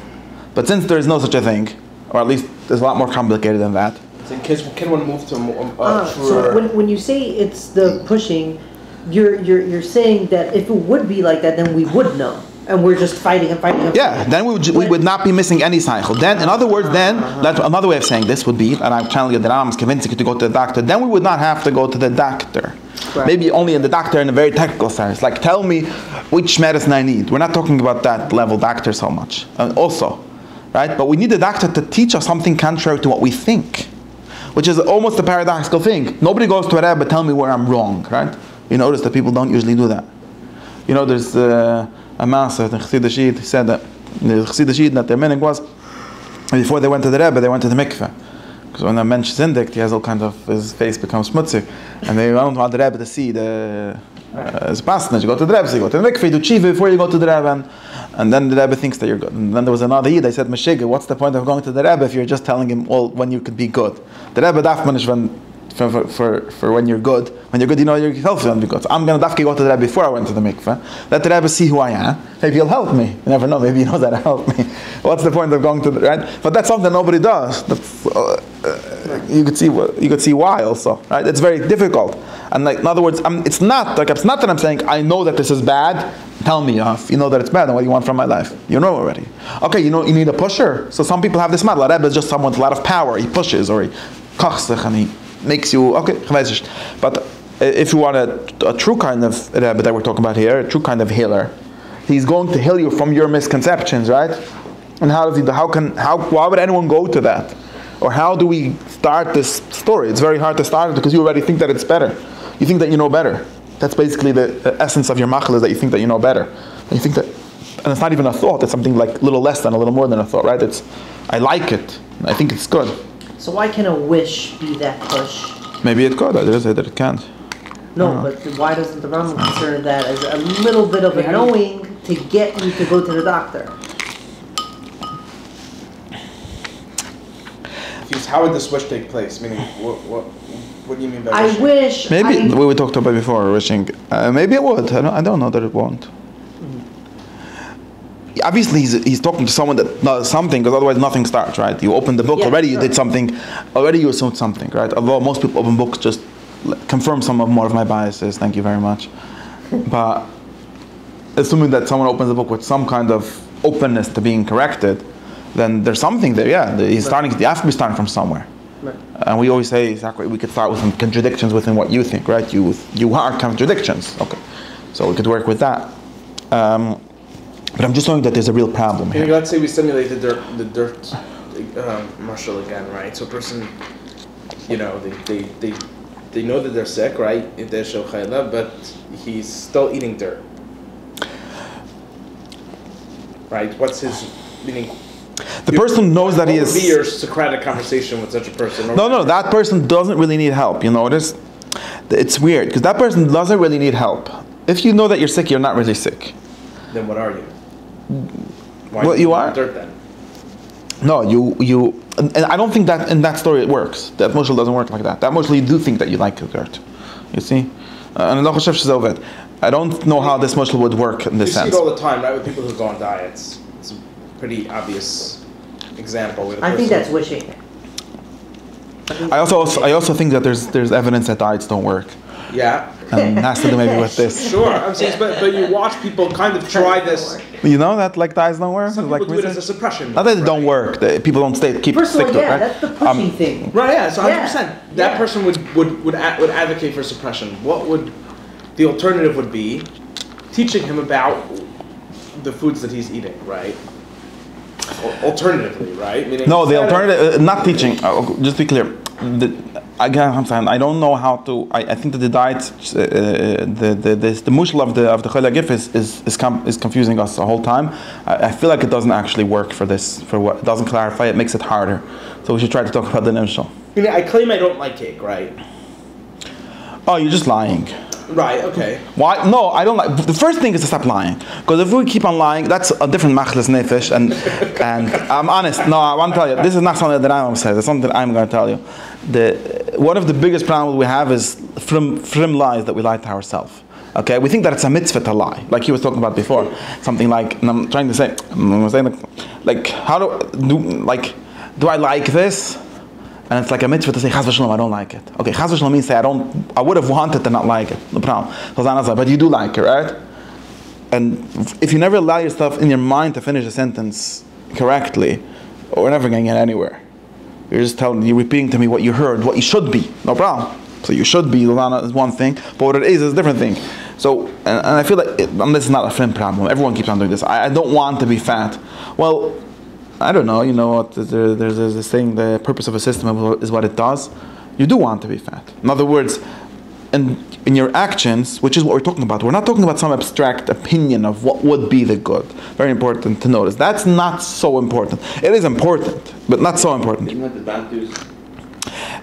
But since there is no such a thing, or at least there's a lot more complicated than that. So can one move to so when you say it's the pushing, you're saying that if it would be like that, then we would know, and we're just fighting and fighting. And yeah, then we would not be missing any cycle. Then, in other words, another way of saying this would be, and I'm telling you that I'm convincing you to go to the doctor. Then we would not have to go to the doctor. Right. Maybe only in the doctor in a very technical sense, like tell me which medicine I need. We're not talking about that level doctor so much. Also, right? But we need the doctor to teach us something contrary to what we think, which is almost a paradoxical thing. Nobody goes to a rabbi, tell me where I'm wrong, right? You notice that people don't usually do that. There's a master, the Chassid he said that the Chassid that their meaning was, before they went to the Rebbe, they went to the mikveh. Because when a mensch is indict, he has all kinds of, his face becomes schmutzig. And they don't want the Rebbe to see his pastor. You go to the Rebbe, so you go to the mikveh, you do tshiva before you go to the Rebbe. And then the Rebbe thinks that you're good. And then there was another Yid, I said, Meshiga, what's the point of going to the Rebbe if you're just telling him, well, when you could be good? The Rebbe darf man for when you're good. When you're good, you know yourself going to be good. So I'm going to dafki go to the Rebbe before I went to the mikveh. Let the Rebbe see who I am. Maybe he'll help me. You never know. Maybe he knows how to help me. What's the point of going to the right? But that's something nobody does. That's, you could see why also. Right? It's very difficult. And like in other words, it's not that I'm saying I know that this is bad. Tell me, you know that it's bad, and what do you want from my life? You know already. Okay, you need a pusher. So some people have this model. A Rebbe is just someone with a lot of power. He pushes or he kochsich and he makes you okay. But if you want a true kind of Rebbe that we're talking about here, a true kind of healer, he's going to heal you from your misconceptions, right? And how does he? Why would anyone go to that? Or how do we start this story? It's very hard to start it because you already think that it's better. You think that you know better. That's basically the essence of your machal, is that you think that you know better. And you think that, and it's not even a thought. It's something like a little less than, a little more than a thought, right? I like it. I think it's good. So why can a wish be that push? Maybe it could. I didn't say that it can't. No, but why doesn't the Rambam consider that as a little bit of a knowing to get you to go to the doctor? How would this wish take place? Meaning, what do you mean by I wishing? wish. Maybe we talked about before wishing. Maybe it would. I don't know that it won't. Obviously, he's talking to someone that does something, because otherwise nothing starts, right? You open the book, already you did something, already you assumed something, right? Although most people open books just confirm more of my biases, thank you very much. But assuming that someone opens the book with some kind of openness to being corrected, then there's something there, yeah. You have to be starting from somewhere. Right. And we always say, exactly, we could start with some contradictions within what you think, right? You are contradictions, okay. So we could work with that. But I'm just showing that there's a real problem here. Let's say we simulate the dirt marshal again, right? So a person, they know that they're sick, right? If they're shochayla, but he's still eating dirt. right? What's his meaning? The person knows that he is. What would be your Socratic conversation with such a person? No, that person doesn't really need help. You notice? It's weird because that person doesn't really need help. If you know that you're sick, you're not really sick. Then what are you? Why Well, you are. Dirt then. No, you. And I don't think that in that story it works. That mushal doesn't work like that. That mushal you do think that you like the dirt. You see? And I don't know how this mushal would work in this sense. You see it all the time, right? With people who go on diets. It's a pretty obvious example. With I think that's wishing. I also think that there's evidence that diets don't work. Yeah. And it has to do maybe with this. Sure, I'm saying, but you watch people kind of try this. You know that like diets don't work? Some people do it as a suppression. Not that they don't work. People don't keep First of stick all, to it, yeah, right? that's the pushing thing. Right, yeah, so 100%. Yeah. That person would advocate for suppression. What would the alternative would be? Teaching him about the foods that he's eating, right? Alternatively, right? Meaning No, the alternative, not teaching. Just to be clear. I'm saying I don't know how to. I think that the diet, the mushal of the Chol HaGif is confusing us the whole time. I feel like it doesn't actually work for this. For what it doesn't clarify, it makes it harder. So we should try to talk about the nimshal. I claim I don't like cake, right? Oh, you're just lying. Right. Okay. Why? No, I don't like. The first thing is to stop lying. Because if we keep on lying, that's a different machlis nefesh. And I'm honest. No, I want to tell you. This is not something that I'm saying. It's something that I'm going to tell you. One of the biggest problems we have is from lies that we lie to ourselves. Okay, we think that it's a mitzvah to lie, like he was talking about before. Something like, and I'm trying to say, like how do I like this? And it's like a mitzvah to say, Chas v'shalom, I don't like it. Okay, Chas v'shalom means say, I would have wanted to not like it. No problem. But you do like it, right? And if you never allow yourself in your mind to finish a sentence correctly, we're never going to get anywhere. You're repeating to me what you heard, what you should be. No problem. So you should be, is one thing, but what it is a different thing. So, and I feel like, and this is not a friend problem. Everyone keeps on doing this. I don't want to be fat. Well, I don't know, you know what, there's this saying, the purpose of a system is what it does. You do want to be fat. In other words, in your actions, which is what we're talking about, we're not talking about some abstract opinion of what would be the good. Very important to notice. That's not so important. It is important, but not so important. Isn't that the doctor's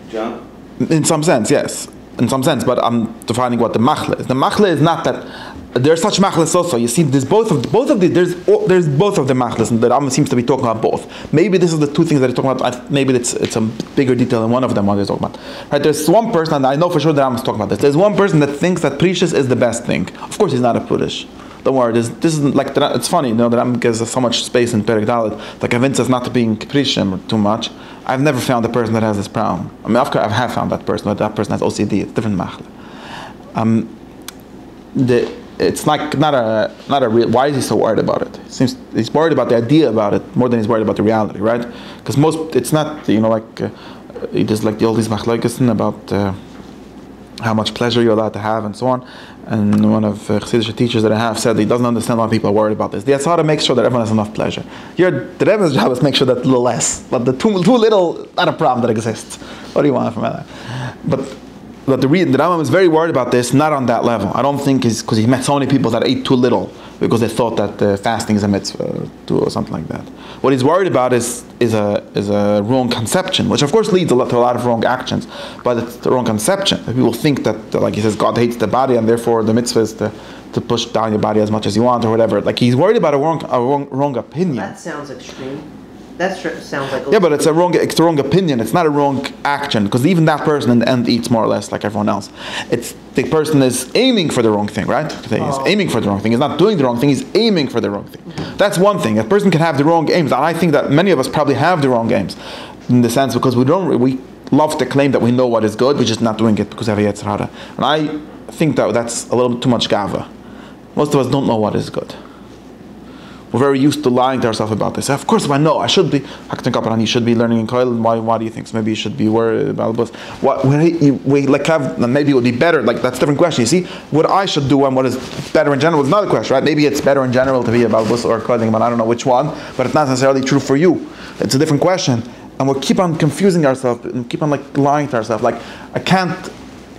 job? In some sense, yes. In some sense, but I'm defining what the machle is. The machle is not that there's such machles also. You see, there's both of the machles, and the Rambam seems to be talking about both. Maybe this is the two things that he's talking about. Maybe it's a bigger detail in one of them what he's talking about. Right? There's one person, and I know for sure that Rambam is talking about this. There's one person that thinks that precious is the best thing. Of course, he's not a Purish. Don't worry. This isn't like it's funny. You know that Rambam gives us so much space in Perek Dalet to convince us not to be in Prishim too much. I've never found a person that has this problem. I mean, of course, I have found that person, but that person has OCD. It's different machle. It's like not a real. Why is he so worried about it? It seems he's worried about the idea about it more than he's worried about the reality, right? Because it's not he does like all these machlokes about how much pleasure you're allowed to have and so on. And one of Chassidish teachers that I have said he doesn't understand why people are worried about this. The Yitzchok makes sure that everyone has enough pleasure. The Rebbe's job is to make sure that a little less, but the too little, not a problem that exists. What do you want from that? But the Rambam is very worried about this, not on that level. I don't think it's because he met so many people that ate too little because they thought that fasting is a mitzvah or something like that. What he's worried about is a wrong conception, which of course leads to a lot of wrong actions, but it's the wrong conception. People think that, like he says, God hates the body and therefore the mitzvah is to push down your body as much as you want or whatever. Like he's worried about a wrong opinion. That sounds extreme. That sounds like yeah, but it's a wrong opinion. It's not a wrong action because even that person in the end eats more or less like everyone else. It's the person is aiming for the wrong thing, right? He's aiming for the wrong thing. He's not doing the wrong thing. He's aiming for the wrong thing. Mm-hmm. That's one thing. A person can have the wrong aims, and I think that many of us probably have the wrong aims, in the sense because we love to claim that we know what is good. We're just not doing it because we have a Yetzer Hara. And I think that that's a little bit too much gava. Most of us don't know what is good. We're very used to lying to ourselves about this. Of course, I know I should be. You should be learning in Koil. Why do you think? So maybe you should be worried about this. Maybe it would be better. Like that's a different question. You see, what I should do and what is better in general is another question, right? Maybe it's better in general to be a balbus or Koiling, but I don't know which one. But it's not necessarily true for you. It's a different question, and we'll keep on confusing ourselves and keep on lying to ourselves. Like I can't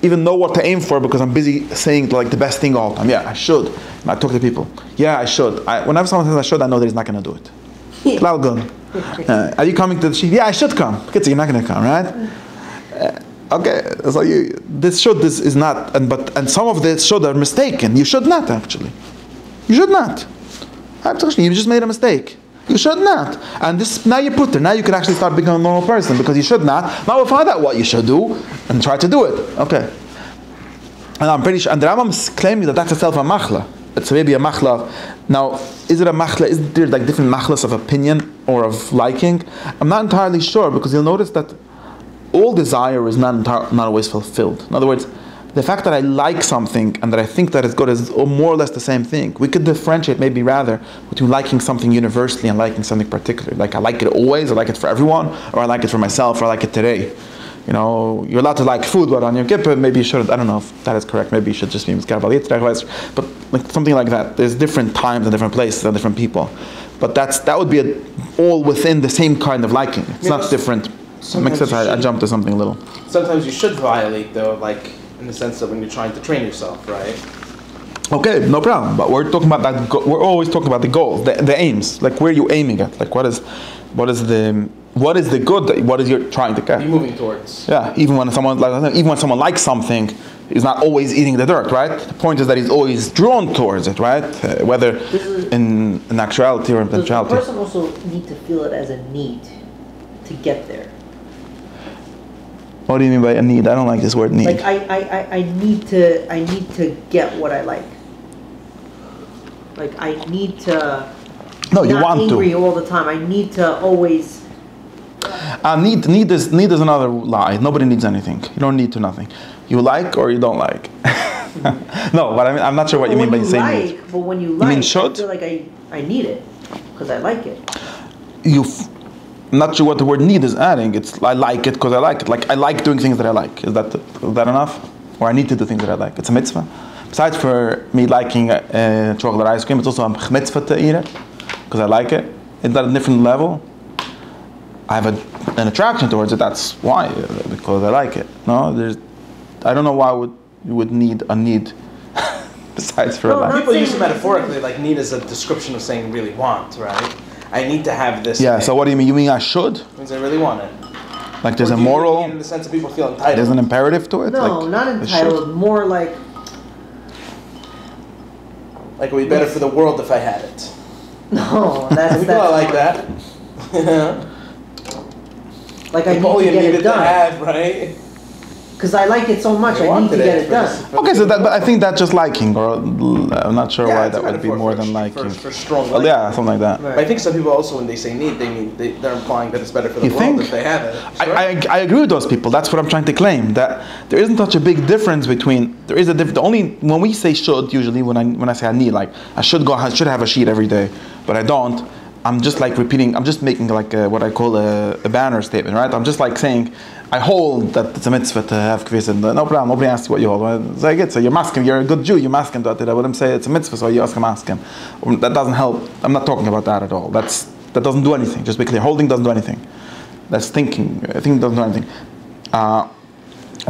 even know what to aim for because I'm busy saying like the best thing all the time. Yeah, I should. And I talk to people. Yeah, I should. Whenever someone says I should, I know that he's not going to do it. Are you coming to the sheet? Yeah, I should come. Okay, so you're not going to come, right? Okay, so this is not, and some of this should are mistaken. You should not actually. You should not. Actually, you just made a mistake. You should not. And this now you put there. Now you can actually start becoming a normal person because you should not. Now we'll find out what you should do and try to do it. Okay. And I'm pretty sure. And the Rambam is claiming that that's itself a machla. It's maybe a machla. Now, is it a machla? Is there like different machlas of opinion or of liking? I'm not entirely sure because you'll notice that all desire is not always fulfilled. In other words, the fact that I like something and that I think that it's good is more or less the same thing. We could differentiate maybe rather between liking something universally and liking something particularly. Like I like it always, I like it for everyone, or I like it for myself, or I like it today. You know, you're allowed to like food, but on your kippah, maybe you shouldn't. I don't know if that is correct. Maybe you should just be miskar bal yitzchok, but like something like that. There's different times and different places and different people. But that would be all within the same kind of liking. It's not different. Makes sense. I jumped to something a little. Sometimes you should violate though, like in the sense that when you're trying to train yourself, right? Okay, no problem. But we're talking about that. We're always talking about the goals, the aims. Like where are you aiming at? Like what is the good? What is you trying to get? You're moving towards. Yeah, even when someone likes something, he's not always eating the dirt, right? The point is that he's always drawn towards it, right? Whether in actuality or in potentiality. Does the person also need to feel it as a need to get there? What do you mean by a need? I don't like this word need. Like I need to get what I like. Like I need to. No, you want to. Not angry all the time. I need to always. Need is another lie. Nobody needs anything. You don't need to nothing. You like or you don't like. No, but I mean, I'm not sure what you mean by saying need. But when you like, mean should? I feel like I need it because I like it. I'm not sure what the word need is adding. It's I like it because I like it. Like I like doing things that I like. Is that enough? Or I need to do things that I like. It's a mitzvah. Besides for me liking chocolate ice cream, it's also a mitzvah to eat it because I like it. Is that a different level? I have an attraction towards it. That's why, because I like it. No, I don't know why you would need a need besides for a like. People use it metaphorically, like need is a description of saying really want, right? I need to have this. Yeah. thing. So what do you mean? You mean I should? It means I really want it. Like there's a moral. In the sense that people feel entitled. There's an imperative to it. No, like, not entitled. More like. Like it would be better for the world if I had it. No, that's like that. Like I need to get it done. Have, right? Because I like it so much, I need to get it done. Okay, so but I think that's just liking, or I'm not sure why that would be more than liking. For strong liking. Yeah, something like that. Right. But I think some people also, when they say need, they're implying that it's better for the world if they have it. Sure. I agree with those people. That's what I'm trying to claim. That there isn't such a big difference between. There is a difference. Only when we say should, usually when I say I need, like I should have a sheet every day, but I don't. I'm just like repeating. I'm just making like what I call a banner statement, right? I'm just like saying, I hold that it's a mitzvah to have kvis, and no problem. Nobody asks you what you hold. So I get so you're masking. You're a good Jew. You're masking that. I wouldn't say it's a mitzvah, so you ask him. That doesn't help. I'm not talking about that at all. That doesn't do anything. Just be clear. Holding doesn't do anything. That's thinking. Thinking doesn't do anything.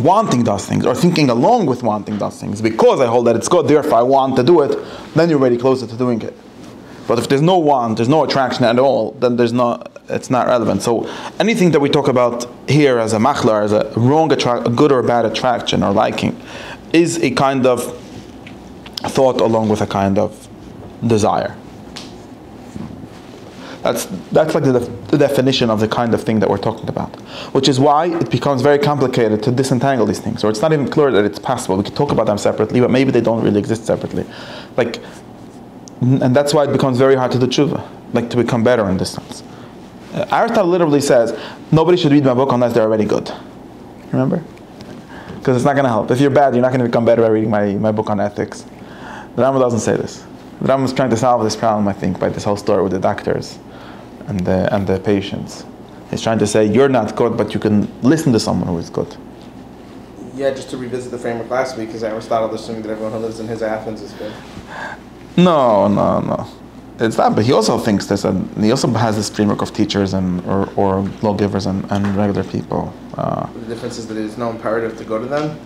Wanting does things, or thinking along with wanting does things. Because I hold that it's good, therefore I want to do it. Then you're already closer to doing it. But if there's no want, there's no attraction at all, then it's not relevant. So anything that we talk about here as a machla, as a wrong a good or bad attraction or liking, is a kind of thought along with a kind of desire. That's like the definition of the kind of thing that we're talking about. Which is why it becomes very complicated to disentangle these things. Or it's not even clear that it's possible. We can talk about them separately, but maybe they don't really exist separately. And that's why it becomes very hard to do tshuva, like to become better in this sense. Aristotle literally says, nobody should read my book unless they're already good. Remember? Because it's not going to help. If you're bad, you're not going to become better by reading my book on ethics. The Rambam doesn't say this. The Rambam is trying to solve this problem, I think, by this whole story with the doctors and the patients. He's trying to say, you're not good, but you can listen to someone who is good. Yeah, just to revisit the framework last week, because Aristotle assuming that everyone who lives in his Athens is good. No. It's that, but he also thinks this, and he also has this framework of teachers and or lawgivers and regular people. The difference is that there's no imperative to go to them.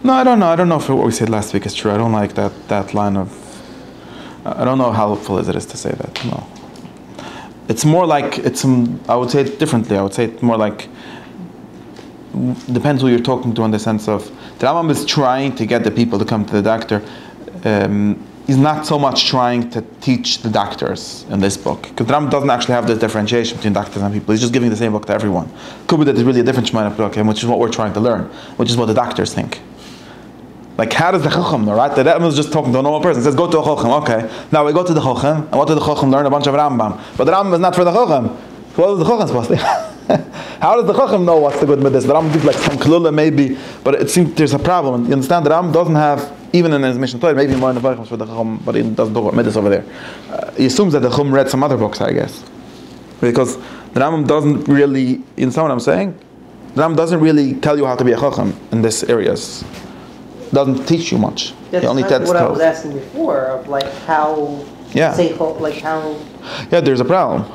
No, I don't know. I don't know if what we said last week is true. I don't like that line of. I don't know how helpful it is to say that. No. It's more like I would say it differently. I would say it's more like depends who you're talking to in the sense of the Rambam is trying to get the people to come to the doctor. He's not so much trying to teach the doctors in this book because the Rambam doesn't actually have this differentiation between doctors and people. He's just giving the same book to everyone. Could be that there's really a different Shemana P'rukim, which is what we're trying to learn, which is what the doctors think. Like, how does the Chacham know, right? The Rambam is just talking to a normal person. He says, go to a Chacham. Okay. Now we go to the Chacham, and what did the Chacham learn? A bunch of Rambam. But the Rambam is not for the Chacham. So what is the Chacham supposed to How does the Chacham know what's the good with this? The Rambam gives like some Kalula maybe, but it seems there's a problem. You understand? The Rambam doesn't have, even in his mission Torah, maybe more in the Varchim for the Chacham, but he doesn't talk about midos over there. He assumes that the Chacham read some other books, I guess. Because the Rambam doesn't really, you understand what I'm saying? The Rambam doesn't really tell you how to be a Chacham in these areas. Doesn't teach you much. That's only kind of what I was asking before, of like how, say, like how... Yeah, there's a problem.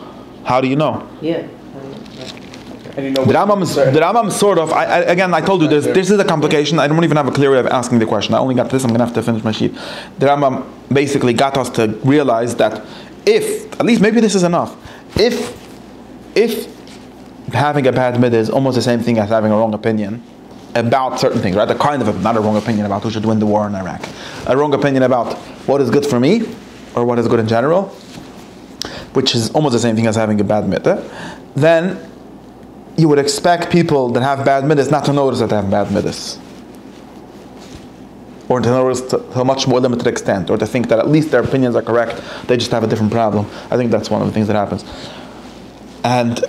How do you know? Yeah. And you know the Rambam sort of, I told you, this is a complication. I don't even have a clear way of asking the question. I only got this, I'm going to have to finish my sheet. The Rambam basically got us to realize that if, at least maybe this is enough, if having a bad midah is almost the same thing as having a wrong opinion about certain things, right? Not a wrong opinion about who should win the war in Iraq. A wrong opinion about what is good for me, or what is good in general, which is almost the same thing as having a bad midah, then you would expect people that have bad middas not to notice that they have bad middas. Or to notice to a much more limited extent, or to think that at least their opinions are correct, they just have a different problem. I think that's one of the things that happens. And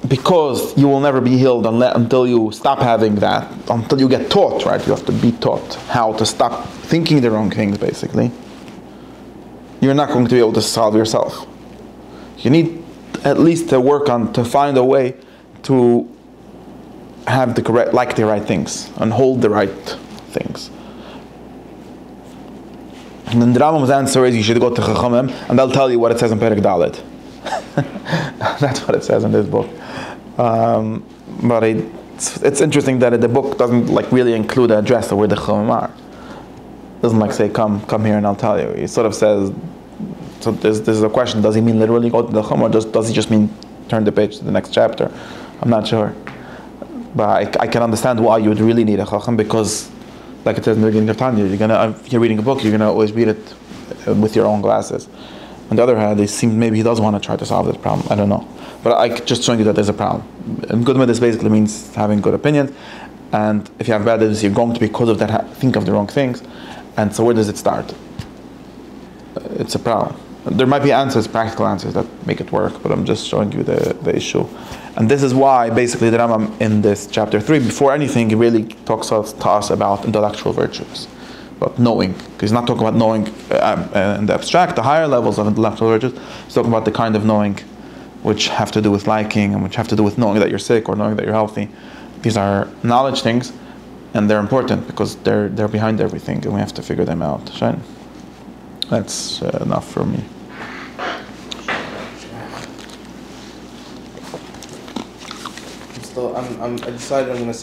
because you will never be healed until you stop having that, until you get taught, right? You have to be taught how to stop thinking the wrong things, basically. You're not going to be able to solve yourself. You need at least to work on, to find a way to have the right things, and hold the right things. And then the Rambam's answer is you should go to Chachamim, and they'll tell you what it says in Perek Dalet. That's what it says in this book. But it's interesting that the book doesn't really include an address of where the Chachamim are. It doesn't say come here and I'll tell you. He sort of says, so there's a question, does he mean literally go to the Chacham, or does he just mean turn the page to the next chapter? I'm not sure. But I can understand why you would really need a Chacham, because like it says in the beginning of Tanya, if you're reading a book, you're going to always read it with your own glasses. On the other hand, it seems maybe he does want to try to solve this problem. I don't know. But I just showing you that there's a problem. And good midas basically means having good opinions. And if you have bad midas, you're going to, because of that, think of the wrong things. And so where does it start? It's a problem. There might be answers, practical answers that make it work, but I'm just showing you the issue. And this is why basically the Rambam in this chapter 3, before anything, he really talks to us about intellectual virtues, about knowing. Because he's not talking about knowing in the abstract, the higher levels of intellectual virtues. He's talking about the kind of knowing which have to do with liking, and which have to do with knowing that you're sick or knowing that you're healthy. These are knowledge things, and they're important because they're behind everything, and we have to figure them out. Shine. That's enough for me. I decided I'm going to